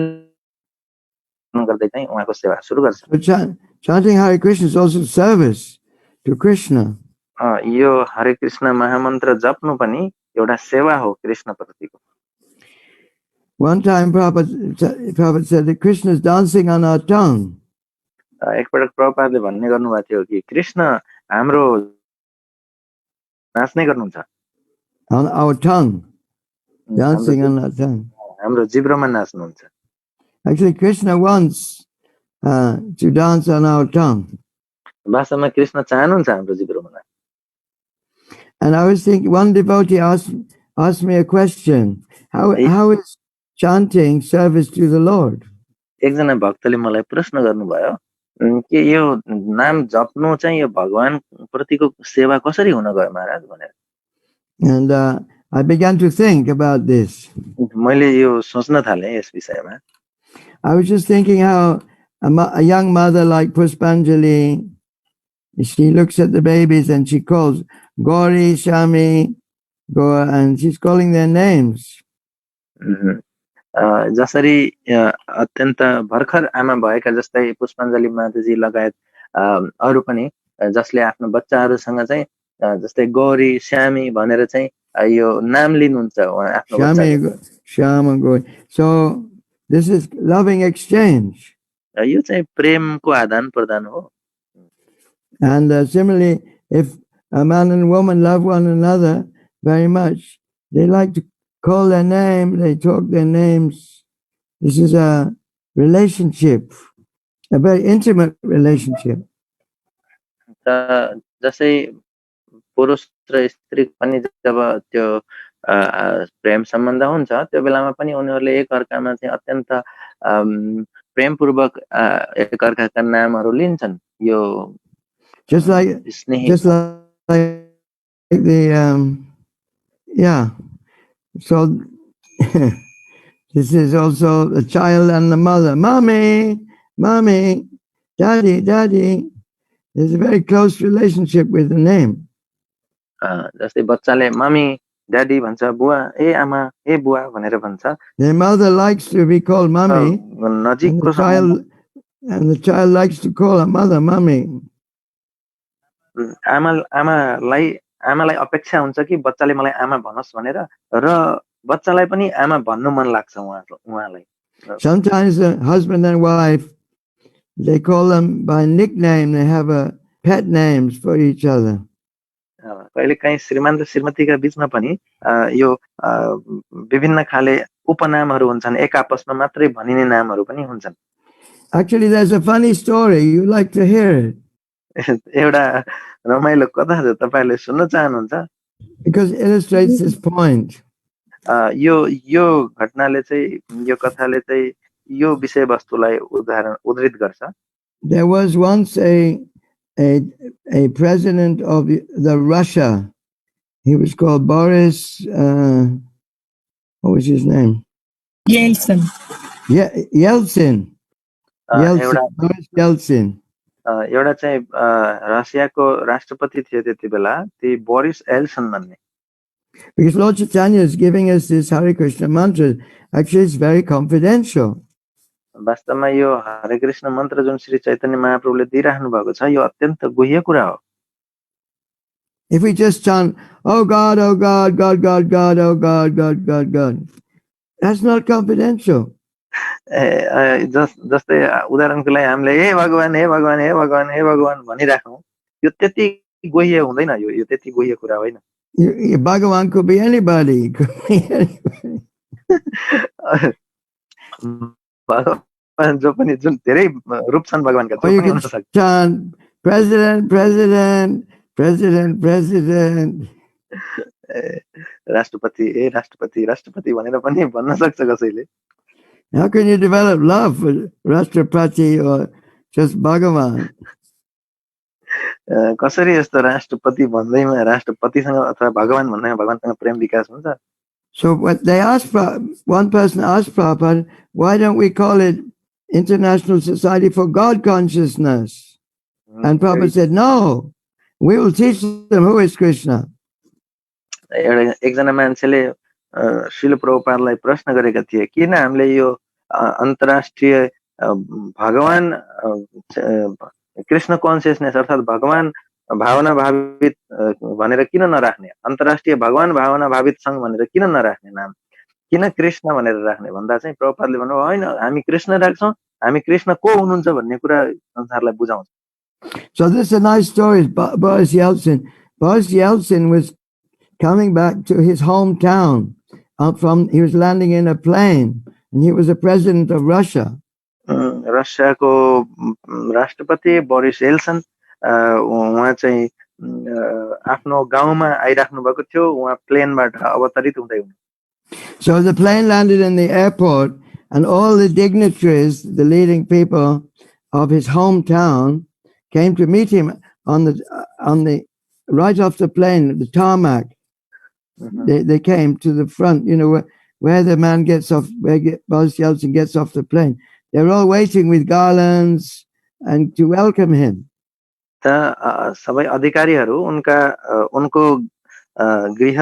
गर्दै चाहिँ उहाँको सेवा सुरु गर्छ. Chanting Hare Krishna is also service to Krishna. यो हरे कृष्ण महामन्त्र जप्नु पनि एउटा सेवा हो कृष्ण प्रतिको. One time Prabhupada said that Krishna is dancing on our tongue. एकपटक प्रभुपादले भन्ने गर्नुभएको थियो कि कृष्ण हाम्रो नाच्ने गर्नुहुन्छ. On our tongue, dancing on our tongue. हाम्रो जिब्रोमा नाच्नुहुन्छ. Actually, Krishna wants to dance on our tongue. वास्तवमा कृष्ण चाहनुहुन्छ हाम्रो जिब्रोमा नाच्न. And I was thinking, one devotee asked me a question. How is chanting service to the Lord? एकजना भक्तले मलाई प्रश्न गर्नुभयो कि यो नाम जप्नु चाहिँ यो भगवान प्रतिको सेवा कसरी हुन गयो महाराज भनेर. And I began to think about this. मैले यो सोच्न थाले यस विषयमा. I was just thinking how a young mother like Pushpanjali, she looks at the babies and she calls Gauri, Shami, Gaur, and she's calling their names. जसरी अत्यन्त भर्खर आमा भएका जस्तै पुष्पाञ्जली माताजी लगायत अरु पनि जसले आफ्नो बच्चाहरुसँग चाहिँ जस्तै गौरी श्यामी भनेर चाहिँ यो नाम लिनुहुन्छ आफ्नो बच्चाको. Shama, Gauri. So this is loving exchange. यो चाहिँ प्रेमको आदान प्रदान हो. And similarly, if a man and woman love one another very much, they like to call their name, they talk their names. This is a relationship, a very intimate relationship. जसै पुरुष र स्त्री पनि जब त्यो प्रेम सम्बन्ध हुन्छ त्यो बेलामा पनि उनीहरुले एक अर्कामा चाहिँ अत्यन्त प्रेमपूर्वक एक अर्काका नामहरु लिन्छन्. यो just like Yeah. So this is also the child and the mother. Mommy, mommy, daddy, daddy. There's a very close relationship with the name. जस्तै बच्चाले मम्मी ड्याडी भन्छ, बुवा ए आमा ए बुवा भनेर भन्छ. The mother likes to be called mommy, नजिकको and the child likes to call her mother mommy. आमालाई अपेक्षा हुन्छ कि बच्चाले मलाई आमा भनोस् भनेर, र बच्चालाई पनि आमा भन्नु मन लाग्छ उहाँलाई. Sometimes the husband and wife, they call them by nickname. They have a pet names for each other. कहिलेकाहीँ श्रीमान र श्रीमतीका बीचमा पनि यो विभिन्न खाले उपनामहरू हुन्छन्, एक आपसमा मात्रै भनिने नामहरू पनि हुन्छन्. Actually, there's a funny story. You like to hear it? एउटा रमाइलो कथा छ, तपाईहरुले सुन्न चाहनुहुन्छ? Because it illustrates this point. यो घटनाले चाहिँ, यो कथाले चाहिँ यो विषयवस्तुलाई उद्धृत गर्छ. There was once a president of the Russia. He was called Boris. What was his name? Yeltsin. Yeah, Yeltsin. Boris Yeltsin. एउटा चाहिँ रसियाको राष्ट्रपति थिए त्यति बेला, ती बोरिस एल्सन भन्ने. Because Lord Chaitanya is giving us this Hare Krishna mantra. Actually, it's very confidential. वास्तवमा यो हरे कृष्ण मन्त्र जुन श्री चैतन्य महाप्रभुले दिइराख्नु भएको छ, यो अत्यन्त गुह्य कुरा हो. If we just chant, oh God, God, God, God, God, oh God, God, God, God, that's not confidential. जस्तै उदाहरणको लागि हामीले हे भगवान हे भगवान हे भगवान हे भगवान भनिराखौं, यो त्यति गुह्य हुँदैन, यो त्यति गुह्य कुरा होइन. Bhagavan could be anybody. भगवान जो पनि, जुन धेरै रूप छन् भगवानका, जो पनि हुन सक्छ. Chant president, president, president, president. राष्ट्रपति राष्ट्रपति राष्ट्रपति भनेर पनि भन्न सक्छ कसैले. How can you develop love for Rashtrapati or just Bhagavan? कसरी यस्तो राष्ट्रपति भन्दैमा राष्ट्रपतिसँग अथवा भगवान भन्दैमा भगवानसँग प्रेम विकास हुन्छ? So what they asked, one person asked Prabhupada, why don't we call it International Society for God Consciousness? And Prabhupada said, no, we will teach them who is Krishna. एकजना मान्छेले श्रील प्रभुपादलाई प्रश्न गरेका थिए, किन हामीले यो अन्तर्राष्ट्रिय भगवान कृष्ण कन्सियसनेस अर्थात भगवान भावना भावित भनेर किन नराख्ने, अन्तर्राष्ट्रिय भगवान भावना भावित संघ भनेर किन नराख्ने नाम, किन कृष्ण भनेर राख्ने भन्दा चाहिँ प्रभुपादले भन्नुभयो, होइन हामी कृष्ण राख्छौं, हामी कृष्ण को हुनुहुन्छ भन्ने कुरा संसारलाई बुझाउँछ. So this is a nice story. Boris Yeltsin. Boris Yeltsin was coming back to his hometown. He was landing in a plane, and he was the president of Russia. रसियाको राष्ट्रपति बोरिस एल्सन उहाँ चाहिँ आफ्नो गाउँमा आइराख्नु भएको थियो, उहाँ प्लेनबाट अवतरित हुँदै हुनु. So the plane landed in the airport, and all the dignitaries, the leading people of his hometown, came to meet him on the right off the plane, the tarmac. They came to the front, where the man gets off, where Boris Yeltsin gets off the plane. They were all waiting with garlands and to welcome him. सबै अधिकारीहरू उनको गृह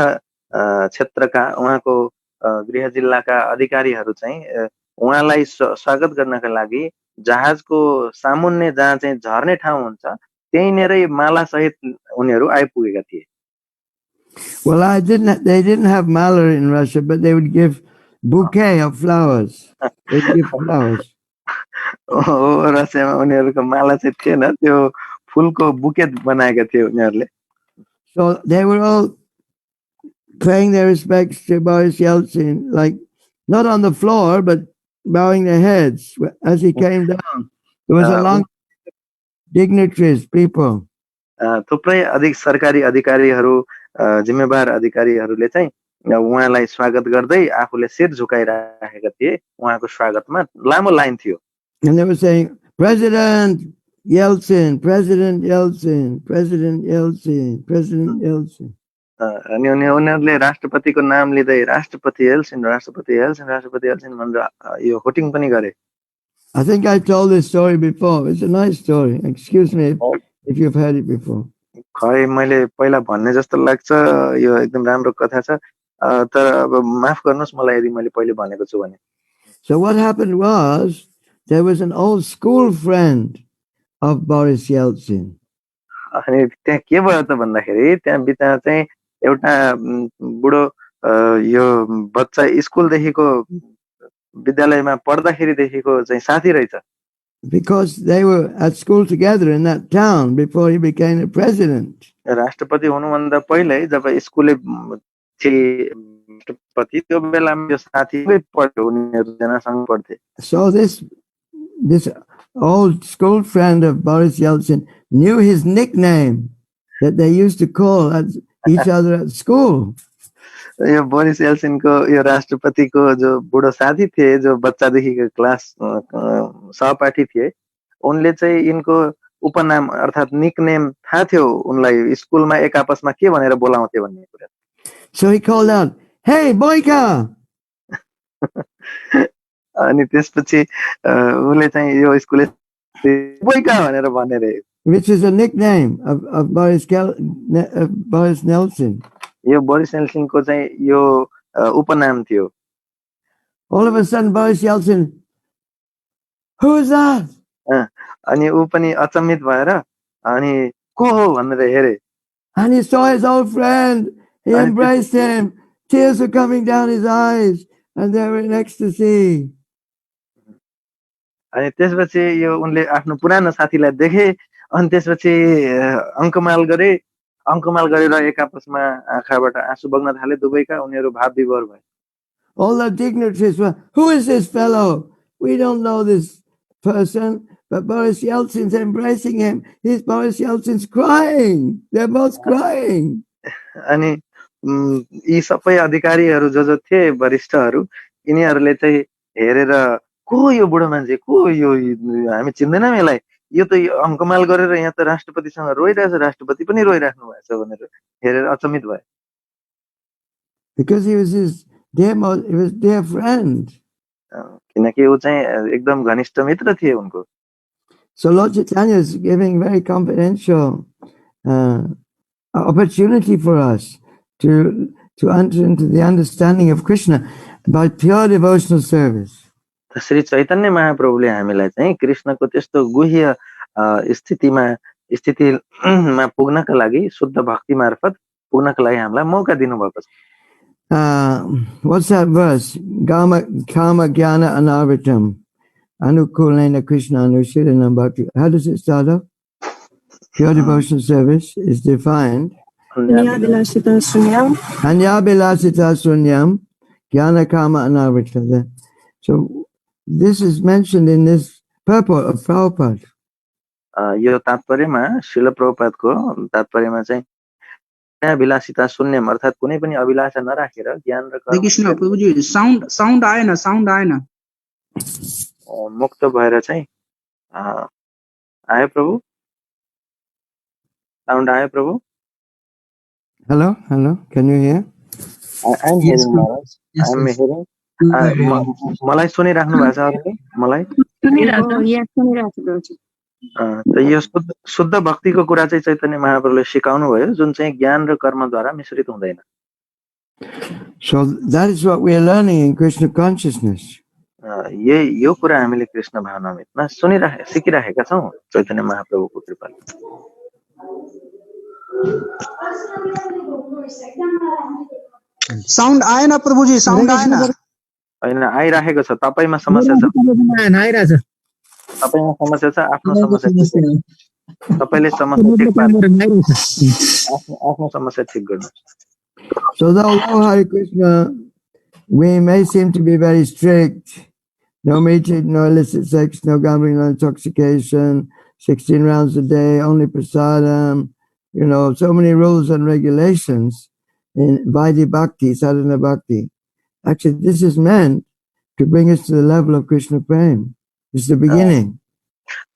क्षेत्रका, उहाँको गृह जिल्लाका अधिकारीहरू चाहिँ उहाँलाई स्वागत गर्नका लागि जहाजको सामुन्ने जहाँ चाहिँ झर्ने ठाउँ हुन्छ त्यहीनेरै माला सहित उनीहरू आइपुगेका थिए. Well, they didn't have mala in Russia, but they would give bouquet of flowers. They give flowers. रसियामा उनीहरूको माला चाहिँ थिएन, त्यो फूलको बुकेट बनाएका थिए उनीहरूले. So they were all paying their respects to Boris Yeltsin, like not on the floor, but bowing their heads as he came down. There was a long dignitaries, people. थुप्रै अधिक सरकारी अधिकारीहरू, जिम्मेवार अधिकारीहरूले चाहिँ उहाँलाई स्वागत गर्दै आफूले शिर झुकाइराखेका थिए. उहाँको स्वागतमा लामो लाइन थियो. And they were saying, President Yeltsin, President Yeltsin, President Yeltsin, President Yeltsin. अनि उनीहरूले राष्ट्रपतिको नाम लिँदै राष्ट्रपति हेल्सिन राष्ट्रपति हेल्सिन राष्ट्रपति हेल्सिन भनेर यो होटिङ पनि गरे. I think I told this story before. It's a nice story. Excuse me if you've heard it before. खै मैले पहिला भन्ने जस्तो लाग्छ, यो एकदम राम्रो कथा छ, तर अब माफ गर्नुहोस् मलाई यदि मैले पहिले भनेको छु भने. So what happened was there was an old school friend of Boris Yeltsin. अनि त्यहाँ के भयो त भन्दाखेरि त्यहाँ बिचमा चाहिँ एउटा बुढो यो बच्चा स्कुलदेखिको विद्यालयमा पढ्दाखेरिदेखिको चाहिँ साथी रहेछ. Because they were at school together in that town before he became the president. राष्ट्रपति हुनुभन्दा पहिल्यै जब स्कुले थिए राष्ट्रपति त्यो बेलामा यो साथी पढ्यो, उनीहरू जनासँग पढ्थे. So this old school friend of Boris Yeltsin knew his nickname that they used to call at each other at school. यो बोरिस येल्सिनको यो राष्ट्रपतिको जो बुढो साथी थिए, जो बच्चादेखिको क्लास सहपाठी थिए, उनले चाहिँ यिनको उपनाम अर्थात निकनेम थाहा थियो उनलाई स्कुलमा एक आपसमा के भनेर बोलाउँथे भन्ने कुरा. So he called out, "Hey, Boyka!" अनि त्यसपछि उनले चाहिँ यो स्कुलले बोइका भनेर भने रे, which is a nickname of Boris Nelson. यो बोरिस येल्सिनको चाहिँ यो उपनाम थियो. All of a sudden Boris Yeltsin, "Who is that?" अनि ऊ पनि अचम्मित भएर अनि को हो भनेर हेरे. And he saw his old friend. He embraced him. Tears were coming down his eyes and they were in ecstasy. अनि त्यसपछि यो उनले आफ्नो पुरानो साथीलाई देखे, अनि त्यसपछि अङ्कमाल गरेर एक आपसमा आँखाबाट आँसु बग्न थाले दुवैका. उनीहरू भाव विभोर भए. All the dignitaries were, "Who is this fellow? We don't know this person." But Boris Yeltsin's embracing him. Boris Yeltsin's crying. They're both crying. अनि यी सबै अधिकारीहरू जो थिए वरिष्ठहरू, यिनीहरूले चाहिँ हेरेर को यो बुढो मान्छे, को यो हामी चिन्दैनौँ यसलाई, यो त अङ्कमाल गरेर यहाँ त राष्ट्रपतिसँग रोइरहेछ, राष्ट्रपति पनि रोइराख्नु भएछ भनेर हेरेर अचम्मित भए. Because he was his dear friend. किनकि ऊ चाहिँ एकदम घनिष्ठ मित्र थिए उनको. So Lord Chaitanya is giving very confidential opportunity for us to enter into the understanding of Krishna by pure devotional service. Shri Chaitanya महाप्रभुले हामीलाई चाहिँ कृष्णको त्यस्तो गुह्य स्थितिमा पुग्नका लागि शुद्ध भक्ति मार्फत पुग्नका लागि हामीलाई मौका दिनुभएको छ. What's that verse? Kama jnana anarvitam anukulena Krishna anushirana bhakti. How does it start off? Pure devotional service is defined. Anyabilasita sunyam jnana kama anarvitam. So this is mentioned in this purport of Prabhupada. यो तात्पर्यमा शिल प्रभुपादको तात्पर्यमा चाहिँ अभिलाषिता शून्यम अर्थात कुनै पनि अभिलाषा नराखेर ज्ञान र कर्म कृष्ण प्रभुजी sound आएन मुक्त भएर चाहिँ आयो प्रभु, साउन्ड आयो प्रभु. Hello, can you hear? I'm hearing Maharaj. I'm hearing. मलाई सुनिराख्नु भएको छ अरूले? मलाई त यो शुद्ध भक्तिको कुरा चाहिँ चैतन्य महाप्रभुले सिकाउनु भयो, जुन चाहिँ ज्ञान र कर्मद्वारा मिश्रित हुँदैन. So that is what we are learning in Krishna consciousness. यो कुरा हामीले कृष्ण भावनामृतमा सिकिराखेका छौँ चैतन्य महाप्रभुको कृपाले. साउन्ड आएन प्रभुजी, साउन्ड आएन. हैन, आइराखेको छ. तपाईमा समस्या छ, तपाईमा समस्या छ, आफ्नो समस्या तपाईले आफ्नो समस्या ठिक गर्नुहोस्. So although Hare Krishna, we may seem to be very strict, no meat, no illicit sex, no gambling, no intoxication, 16 rounds a day, only prasadam, so many rules and regulations in Vaidhi Bhakti, Sadhana Bhakti. Actually, this is meant to bring us to the level of Krishna Prem. This is the beginning.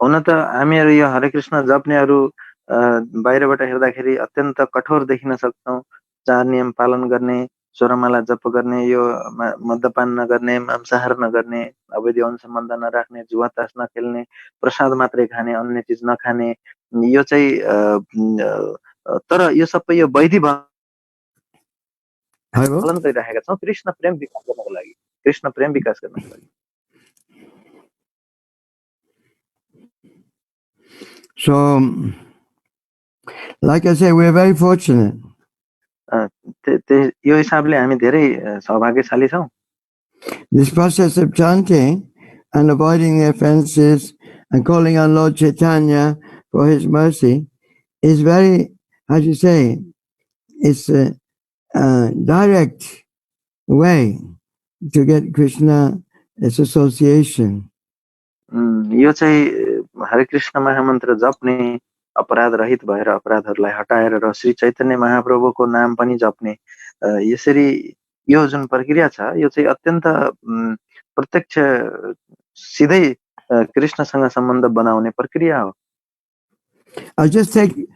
हुन त हामीहरू यो हरे कृष्ण जप्नेहरू बाहिरबाट हेर्दाखेरि अत्यन्त कठोर देखिन सक्छौं, चार नियम पालन गर्ने, स्वरमाला जप गर्ने, यो मद्यपान नगर्ने, मांसाहार नगर्ने, अवैध यौन सम्बन्ध नराख्ने, जुवा तास नखेल्ने, प्रसाद मात्रै खाने, अन्य चीज नखाने, यो चाहिँ तर यो सबै यो वैधि पालन गरिरहेका छौँ कृष्ण प्रेम विकास गर्नको लागि, कृष्ण प्रेम विकास गर्नको लागि। So, like I say, we are very fortunate. यो हिसाबले हामी धेरै सौभाग्यशाली छौँ। This process of chanting and avoiding the offenses and calling on Lord Chaitanya for his mercy is very, how do you say, it's a direct way to get Krishna as association. यो चाहिँ हरे कृष्ण महामन्त्र जप्ने, अपराध रहित भएर अपराधहरूलाई हटाएर र श्री चैतन्य महाप्रभुको नाम पनि जप्ने, यसरी यो जुन प्रक्रिया छ यो चाहिँ अत्यन्त प्रत्यक्ष सिधै कृष्णसँग सम्बन्ध बनाउने प्रक्रिया हो। I'll just take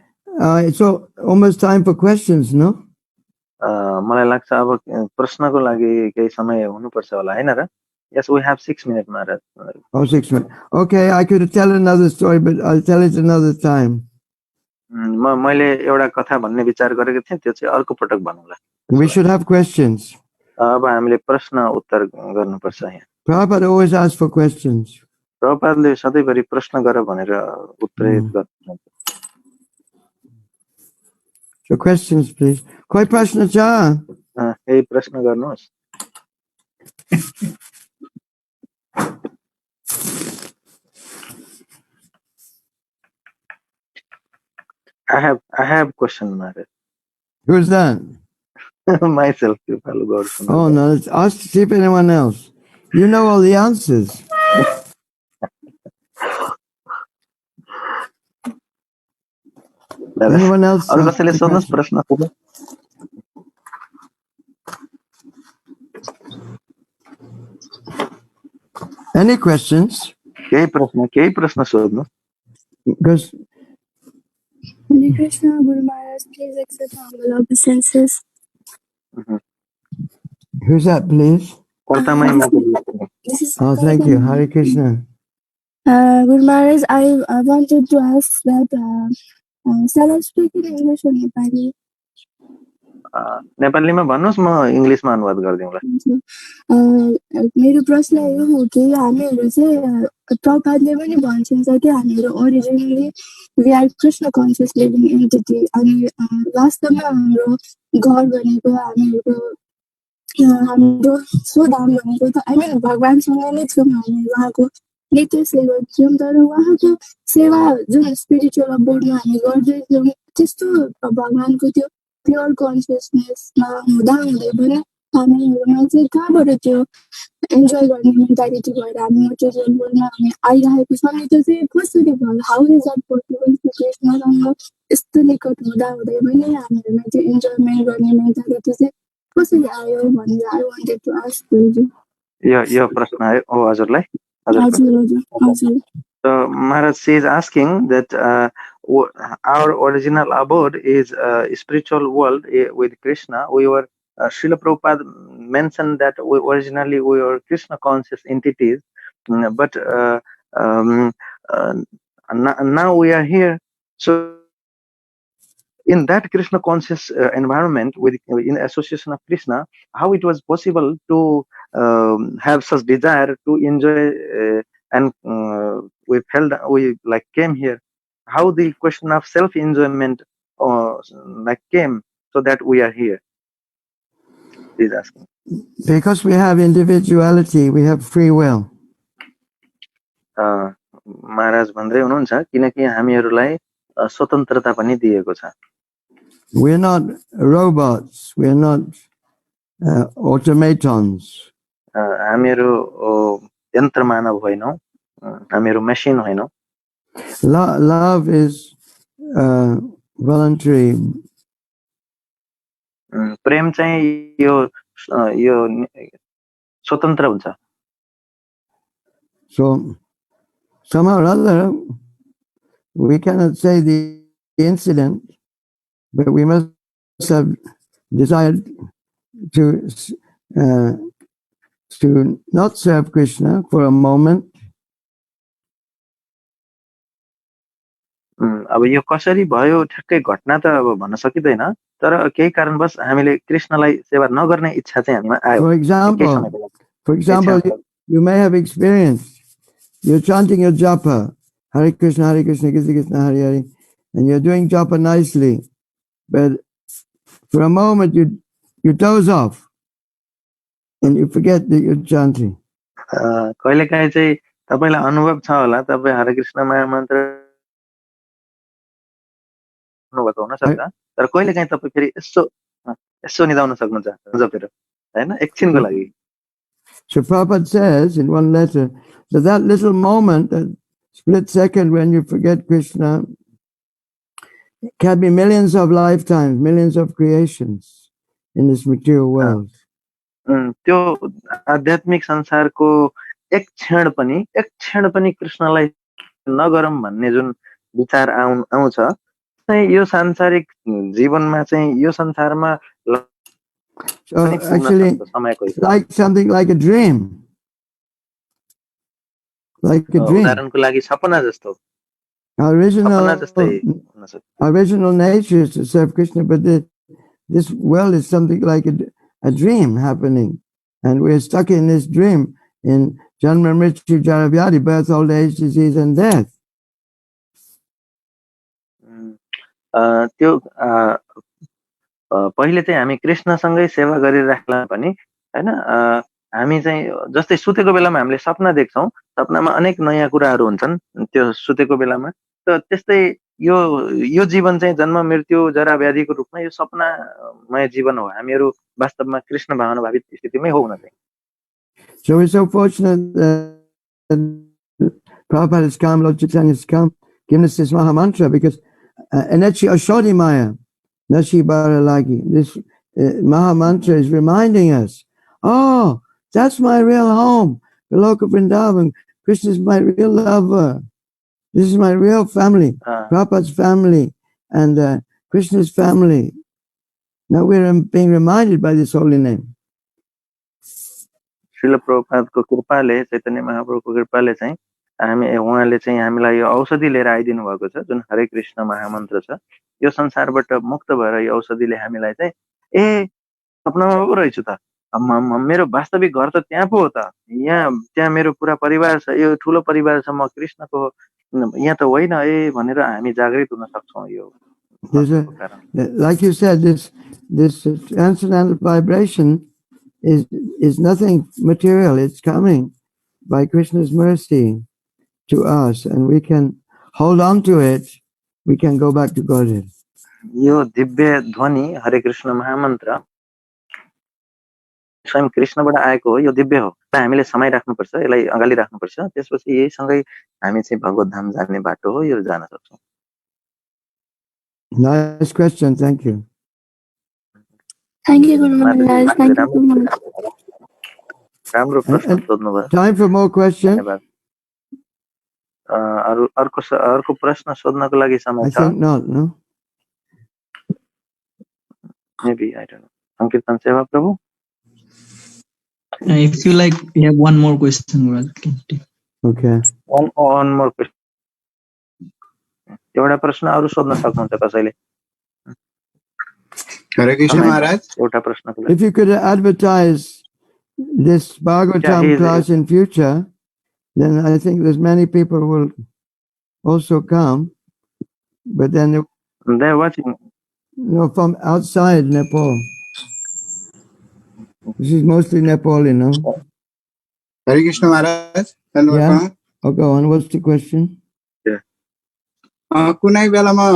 it's almost time for questions, no? मलाई लाग्छ अब प्रश्नको लागि केही समय हुनुपर्छ होला हैन र? Yes, we have 6 minutes, Maharaj. Oh, 6 minutes. Okay, I could tell another story, but I'll tell it another time. मैले एउटा कथा भन्ने विचार गरेको थिएँ, त्यो चाहिँ अर्को पटक भनौँला। We should have questions. अब हामीले प्रश्न उत्तर गर्नुपर्छ यहाँ। Prabhupada always asks for questions. प्रभुपादले सधैँभरि प्रश्न गर भनेर उत्प्रेरित गर्नुहुन्छ। So questions, please. कोही प्रश्न छ? केही प्रश्न गर्नुहोस्। I have question, Maharaj. Who's that? Myself, Kripalu Gaur. Oh no, let's ask to see if anyone else. You know all the answers. Anyone else? और कसैले सोध्नुहोस् प्रश्न। Any questions? केही प्रश्न सोध्नु। Because Hare Krishna, Guru Maharaj, please accept humble obeisances. Who's that, please? This is Oh, thank you. Hare Krishna. Guru Maharaj, I wanted to ask that shall I speak in English or Nepali? नेपालीमा भन्नुहोस्, म इंग्लिशमा अनुवाद गरिदिउँला। मेरो प्रश्न यो हो कि हामीहरू चाहिँ प्रभुपादले पनि भन्छन्छ कि हामीहरू originally we are Krishna conscious living entity, अनि वास्तवमा हाम्रो घर भनेको हाम्रो स्वधाम भनेको त आई मिन भगवानसँग नै छौँ, हामी उहाँको नित्य सेवक छौँ। तर उहाँको सेवा जुन स्पिरिचुअल बोर्डमा हामी गर्दैछौँ त्यस्तो भगवानको त्यो प्योर कन्सियसनेसमा हुँदै पनि हामीहरूमा चाहिँ कहाँबाट त्यो इन्जोय गर्ने मेन्टालिटी भएर हामी मटेरियल वर्ल्डमा हामी आइरहेको छौँ। अनि त्यो चाहिँ कसरी भयो? How is that possible? कृष्णसँग यस्तो निकट हुँदै पनि हामीहरूमा त्यो इन्जोयमेन्ट गर्ने मेन्टालिटी चाहिँ कसरी आयो भनेर I wanted to ask you. यो प्रश्न है ओ हजुरलाई। हजुर। So Maharaj is asking that our original abode is spiritual world with Krishna. We were Srila Prabhupada mentioned that originally we were Krishna conscious entities, but now we are here. So in that Krishna conscious environment, in association of Krishna, how it was possible to have such desire to enjoy and we came here. How the question of self-enjoyment came so that we are here? He's asking. Because we have individuality, we have free will. महाराज भन्दै हुनुहुन्छ किनकि हामीहरूलाई स्वतन्त्रता पनि दिएको छ। We're not robots. We're not automatons. हामीहरू यन्त्र मानव होइनौं, हामीहरू मशीन होइनौं। Love is voluntary. प्रेम चाहिँ यो स्वतन्त्र हुन्छ। So somehow or other we cannot say the incident, but we must have desire to not serve Krishna for a moment. अब यो कसरी भयो ठ्याक्कै घटना त अब भन्न सकिदैन, तर केही कारणवश हामीले कृष्णलाई सेवा नगर्ने इच्छा चाहिँ हामीमा आयो। For example, you may have experienced you're chanting your japa, Hare Krishna, Krishna Krishna, Hare Hare, and you're doing japa nicely, but for a moment you doze off and you forget that you're chanting. कहिलेकाहीँ चाहिँ तपाईलाई अनुभव छ होला, तपाई हरे कृष्ण महामन्त्र भएको हुन सक्छ, तर कहिलेकाहीँ तपाई फेरि यसो निदाउन सक्नुहुन्छ जपेर, हैन, एकछिनको लागि। So Prabhupada says in one letter that little moment, that split second when you forget Krishna, can be millions of lifetimes, millions of creations in this material world. त्यो आध्यात्मिक संसारको एक क्षण पनि कृष्णलाई नगरौँ भन्ने जुन विचार आउँछ, चाहिँ यो सांसारिक जीवनमा चाहिँ यो संसारमा So actually, like something like a dream. Like a dream. उदाहरणको लागि सपना जस्तो। Original nature is to serve Krishna, but this world is something like a dream happening, and we're stuck in this dream in janma mrityu jara vyadhi, birth, old age, disease, and death. त्यो पहिले चाहिँ हामी कृष्णसँगै सेवा गरिराख्ला पनि, हैन, हामी चाहिँ जस्तै सुतेको बेलामा हामीले सपना देख्छौं, सपनामा अनेक नयाँ कुराहरू हुन्छन् त्यो सुतेको बेलामा, त त्यस्तै यो जीवन चाहिँ जन्म मृत्यु जरा व्याधिको रूपमा यो सपनामय जीवन हो, हामीहरू वास्तवमा कृष्ण भावना भावित स्थितिमै हो हुन चाहिँ। So we're so fortunate that Prabhupada has come, Lord Chaitanya has come, given us this maha mantra, because Enechi Ashodi Maya Nashi Baralagi, this maha mantra is reminding us, oh, that's my real home, the Loka Vrindavan. Krishna is my real lover. This is my real family, Prabhupada's family, and Krishna's family. Now we're being reminded by this holy name. Srila प्रभुपादको कृपाले, चैतन्य महाप्रभुको कृपाले चाहिँ उहाँले चाहिँ हामीलाई यो औषधि लिएर आइदिनु भएको छ, जुन हरे कृष्ण महामन्त्र छ। यो संसारबाट मुक्त भएर यो औषधिले हामीलाई चाहिँ सपनामा पो रहेछु त, मेरो वास्तविक घर त त्यहाँ पो हो त, त्यहाँ मेरो पुरा परिवार छ, यो ठुलो परिवार छ, म कृष्णको यहाँ त होइन भनेर हामी जागृत हुन सक्छौं। यो like you said, this transcendental vibration is nothing material. It's coming by Krishna's mercy to us, and we can hold on to it. We can go back to Godhead. यो दिव्य ध्वनि हरे कृष्ण महामन्त्र स्वयं कृष्णबाट आएको हो, यो दिव्य हो, हामीले समय राख्नुपर्छ, यसलाई अगाडि राख्नुपर्छ, त्यसपछि यही सँगै हामी चाहिँ भगवत धाम जाने बाटो हो, यो जान सक्छौं। Nice question, thank you. Thank you, Guru Maharaj. Thank you so much. राम्रो प्रश्न सोध्नुभयो। Time for more questions. धन्यवाद। अर्को प्रश्न सोध्नको लागि समय छ? I think not, no? Maybe, I don't know. संकीर्तन सेवा प्रभु? If you like, we have one more question, Maharaj. Okay. One more question. एउटा प्रश्न अरु सोध्न सक्नुहुन्छ कसैले? Hare Krishna Maharaj. एउटा प्रश्नको लागि। If you could advertise this Bhagavatam class in future, then I think there's many people who will also come, but then they're watching. No, from outside Nepal. This is mostly Nepali, no? Hare Krishna Maharaj. Yeah. Oh, go on. What's the question? Yeah. कुनै बेलामा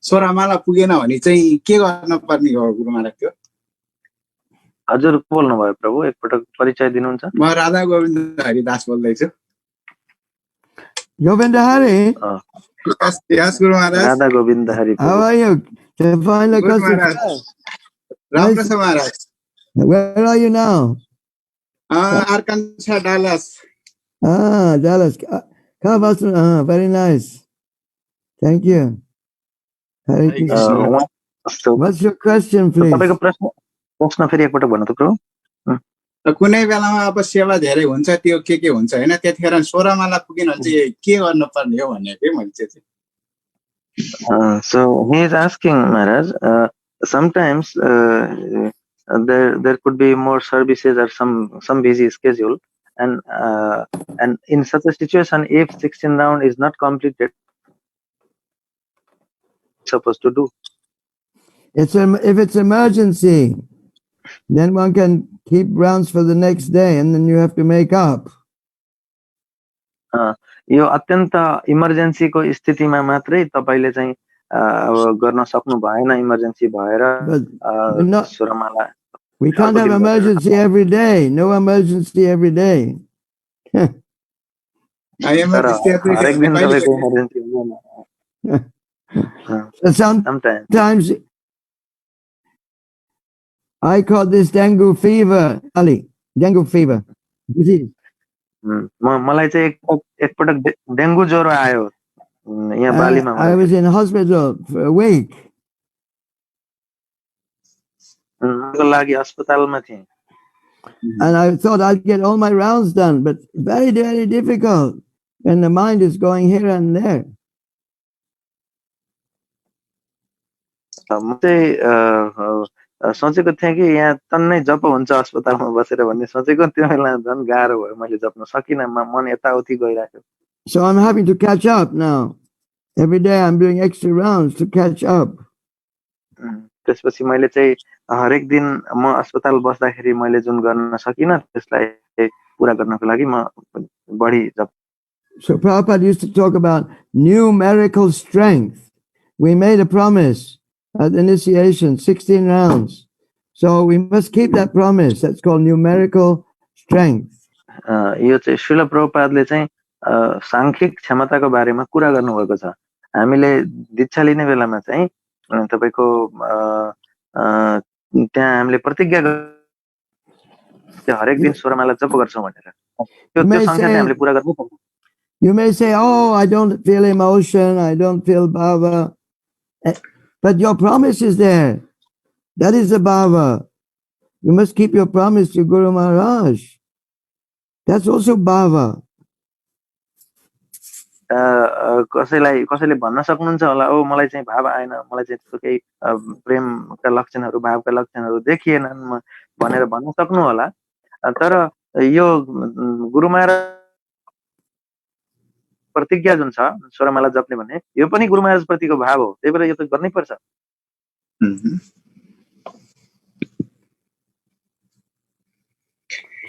सोरामाला पुगेन भने चाहिँ के गर्न पर्ने हो गुरु महाराज? त्यो हजुर को बोल्नु भयो प्रभु, एकपटक परिचय दिनुहुन्छ? म राधा गोविन्द हरिदास बोल्दै छु। Govinda Hari? Yes, Guru Maharaj. Radha Govinda Hari. How are you? Good Maharaj. Ramprasad Maharaj. Where are you now? Arkansas, Dallas. Dallas. Very nice. Thank you. Hare Krishna. So, What's your question, please? तपाईँको प्रश्न फेरि एकपटक भन्नु त प्रभु। कुनै बेलामा अब सेवा धेरै हुन्छ त्यो के हुन्छ हैन त्यतिखेर 16 माला पुगिन भने चाहिँ के गर्नुपर्ने हो भन्ने के मैले चाहिँ So he is asking Maharaj, sometimes there could be more services or some busy schedule, and in such a situation, if 16 round is not completed, supposed to do. If it's emergency, then one can keep rounds for the next day, and then you have to make up. यो अत्यन्त इमर्जेन्सीको स्थितिमा मात्रै तपाईले चाहिँ अब गर्न सक्नु भएन emergency भएर 16 माला. We can't have emergency every day. No emergency every day. Sometimes I call this dengue fever, Ali. Dengue fever. मलाई चाहिँ एकपटक डेंगू ज्वरो आयो यहाँ बालीमा. I was in hospital for a week. लागि अस्पतालमा थिएँ. And I thought I'd get all my rounds done, but very, very difficult when the mind is going here and there. म चाहिँ सोचेको थिएँ कि यहाँ तन्नै जप हुन्छ अस्पतालमा बसेर भन्ने सोचेको त्यो बेला झन् गाह्रो भयो मैले जप्न सकिनँ मन यताउति गइराख्यो. So I'm having to catch up now. Every day I'm doing extra rounds to catch up. त्यसपछि मैले चाहिँ हरेक दिन म अस्पताल बस्दाखेरि मैले जुन गर्न सकिनँ त्यसलाई पूरा गर्नको लागि म बढी जप. So Prabhupada used to talk about numerical strength. We made a promise at initiation, 16 rounds. So we must keep that promise. That's called numerical strength. यो चाहिँ श्रील प्रभुपादले चाहिँ सांख्यिक क्षमताको बारेमा कुरा गर्नुभएको छ. हामीले दीक्षा लिने बेलामा चाहिँ तपाईको त्यहाँ हामीले प्रतिज्ञा हरेक दिन 16 माला जप गर्छौं भनेर. त्यो संख्या चाहिँ हामीले पूरा गर्नु पर्छ. You may say, oh, I don't feel emotion, I don't feel bhava. But your promise is there. That is the bhava. You must keep your promise to Guru Maharaj. That's also bhava. कसैले भन्न सक्नुहुन्छ होला ओ मलाई चाहिँ भाव आएन मलाई चाहिँ त्यस्तो केही प्रेमका लक्षणहरू भावका लक्षणहरू देखिएनन् भनेर भन्न सक्नु होला. तर यो गुरु महाराज प्रतिज्ञा जुन छ 16 माला जप्ने भन्ने यो पनि गुरु महाराज प्रतिको भाव हो. त्यही भएर यो त गर्नै पर्छ.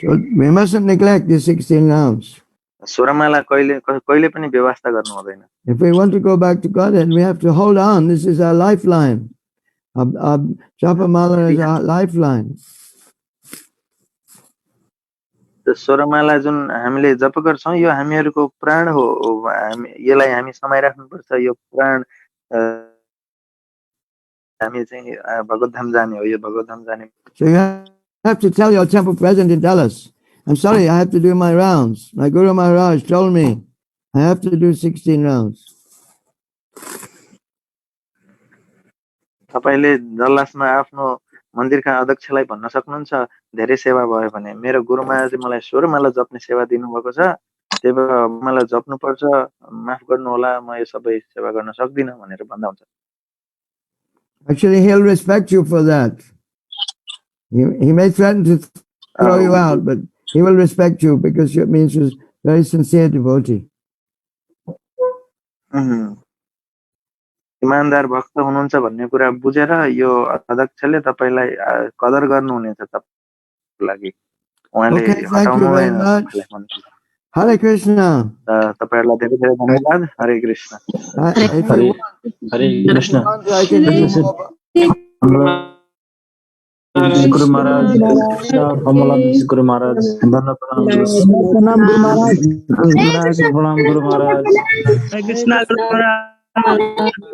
So we mustn't neglect the 16 rounds. 16 माला कहिले पनि व्यवस्था गर्नु हुँदैन. If we want to go back to Godhead, we have to hold on. This is our lifeline. Our japa mala is our lifeline. 16 माला जुन हामीले जप गर्छौं यो हामीहरुको प्राण हो. यसलाई हामी समाइराख्नु पर्छ. यो प्राण हामी चाहिँ भगवत धाम जाने हो. यो भगवत धाम जाने. So you have to tell your temple president in Dallas, I'm sorry, I have to do my rounds. My Guru Maharaj told me I have to do 16 rounds. तपाईले जल्लासमा आफ्नो मन्दिरका अध्यक्षलाई भन्न सक्नुहुन्छ धेरै सेवा भयो भने मेरो गुरु महाराजले मलाई 16 माला जप्ने सेवा दिनुभएको छ. त्यही भएर मलाई जप्नु पर्छ. माफ गर्नु होला म यो सबै सेवा गर्न सक्दिन भनेर भन्दा हुन्छ. Actually, he'll respect you for that. He may threaten to throw you out, but he will respect you because it means you're a very sincere devotee. इमानदार भक्त हुनुहुन्छ भन्ने कुरा बुझेर यो अध्यक्षले तपाईलाई कदर गर्नुहुनेछ तपाईको लागि. उहाँले हटाउनु भएन. Hare Krishna. तपाईहरुलाई धेरै धेरै धन्यवाद. हरे कृष्ण. हरे Krishna. Guru Maharaj, Guru Maharaj, Dhanna Pranam Guru Maharaj, Pranam Guru Maharaj, Krishna Guru Maharaj.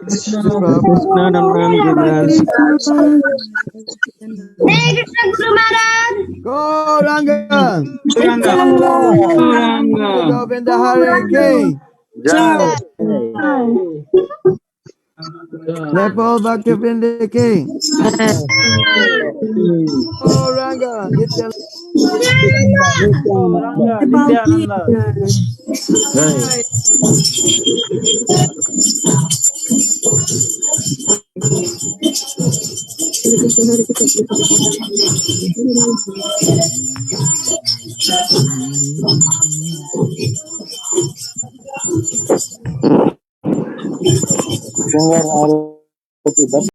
Krishna Dhanna Guru Maharaj. Krishna Guru Maharaj. Gauranga. Gauranga. Govinda Hare Ki. Jai. Nepal Bhaktivinoda King. Oh Ranga, Nitya. Ranga, Nityananda. Jai. Singer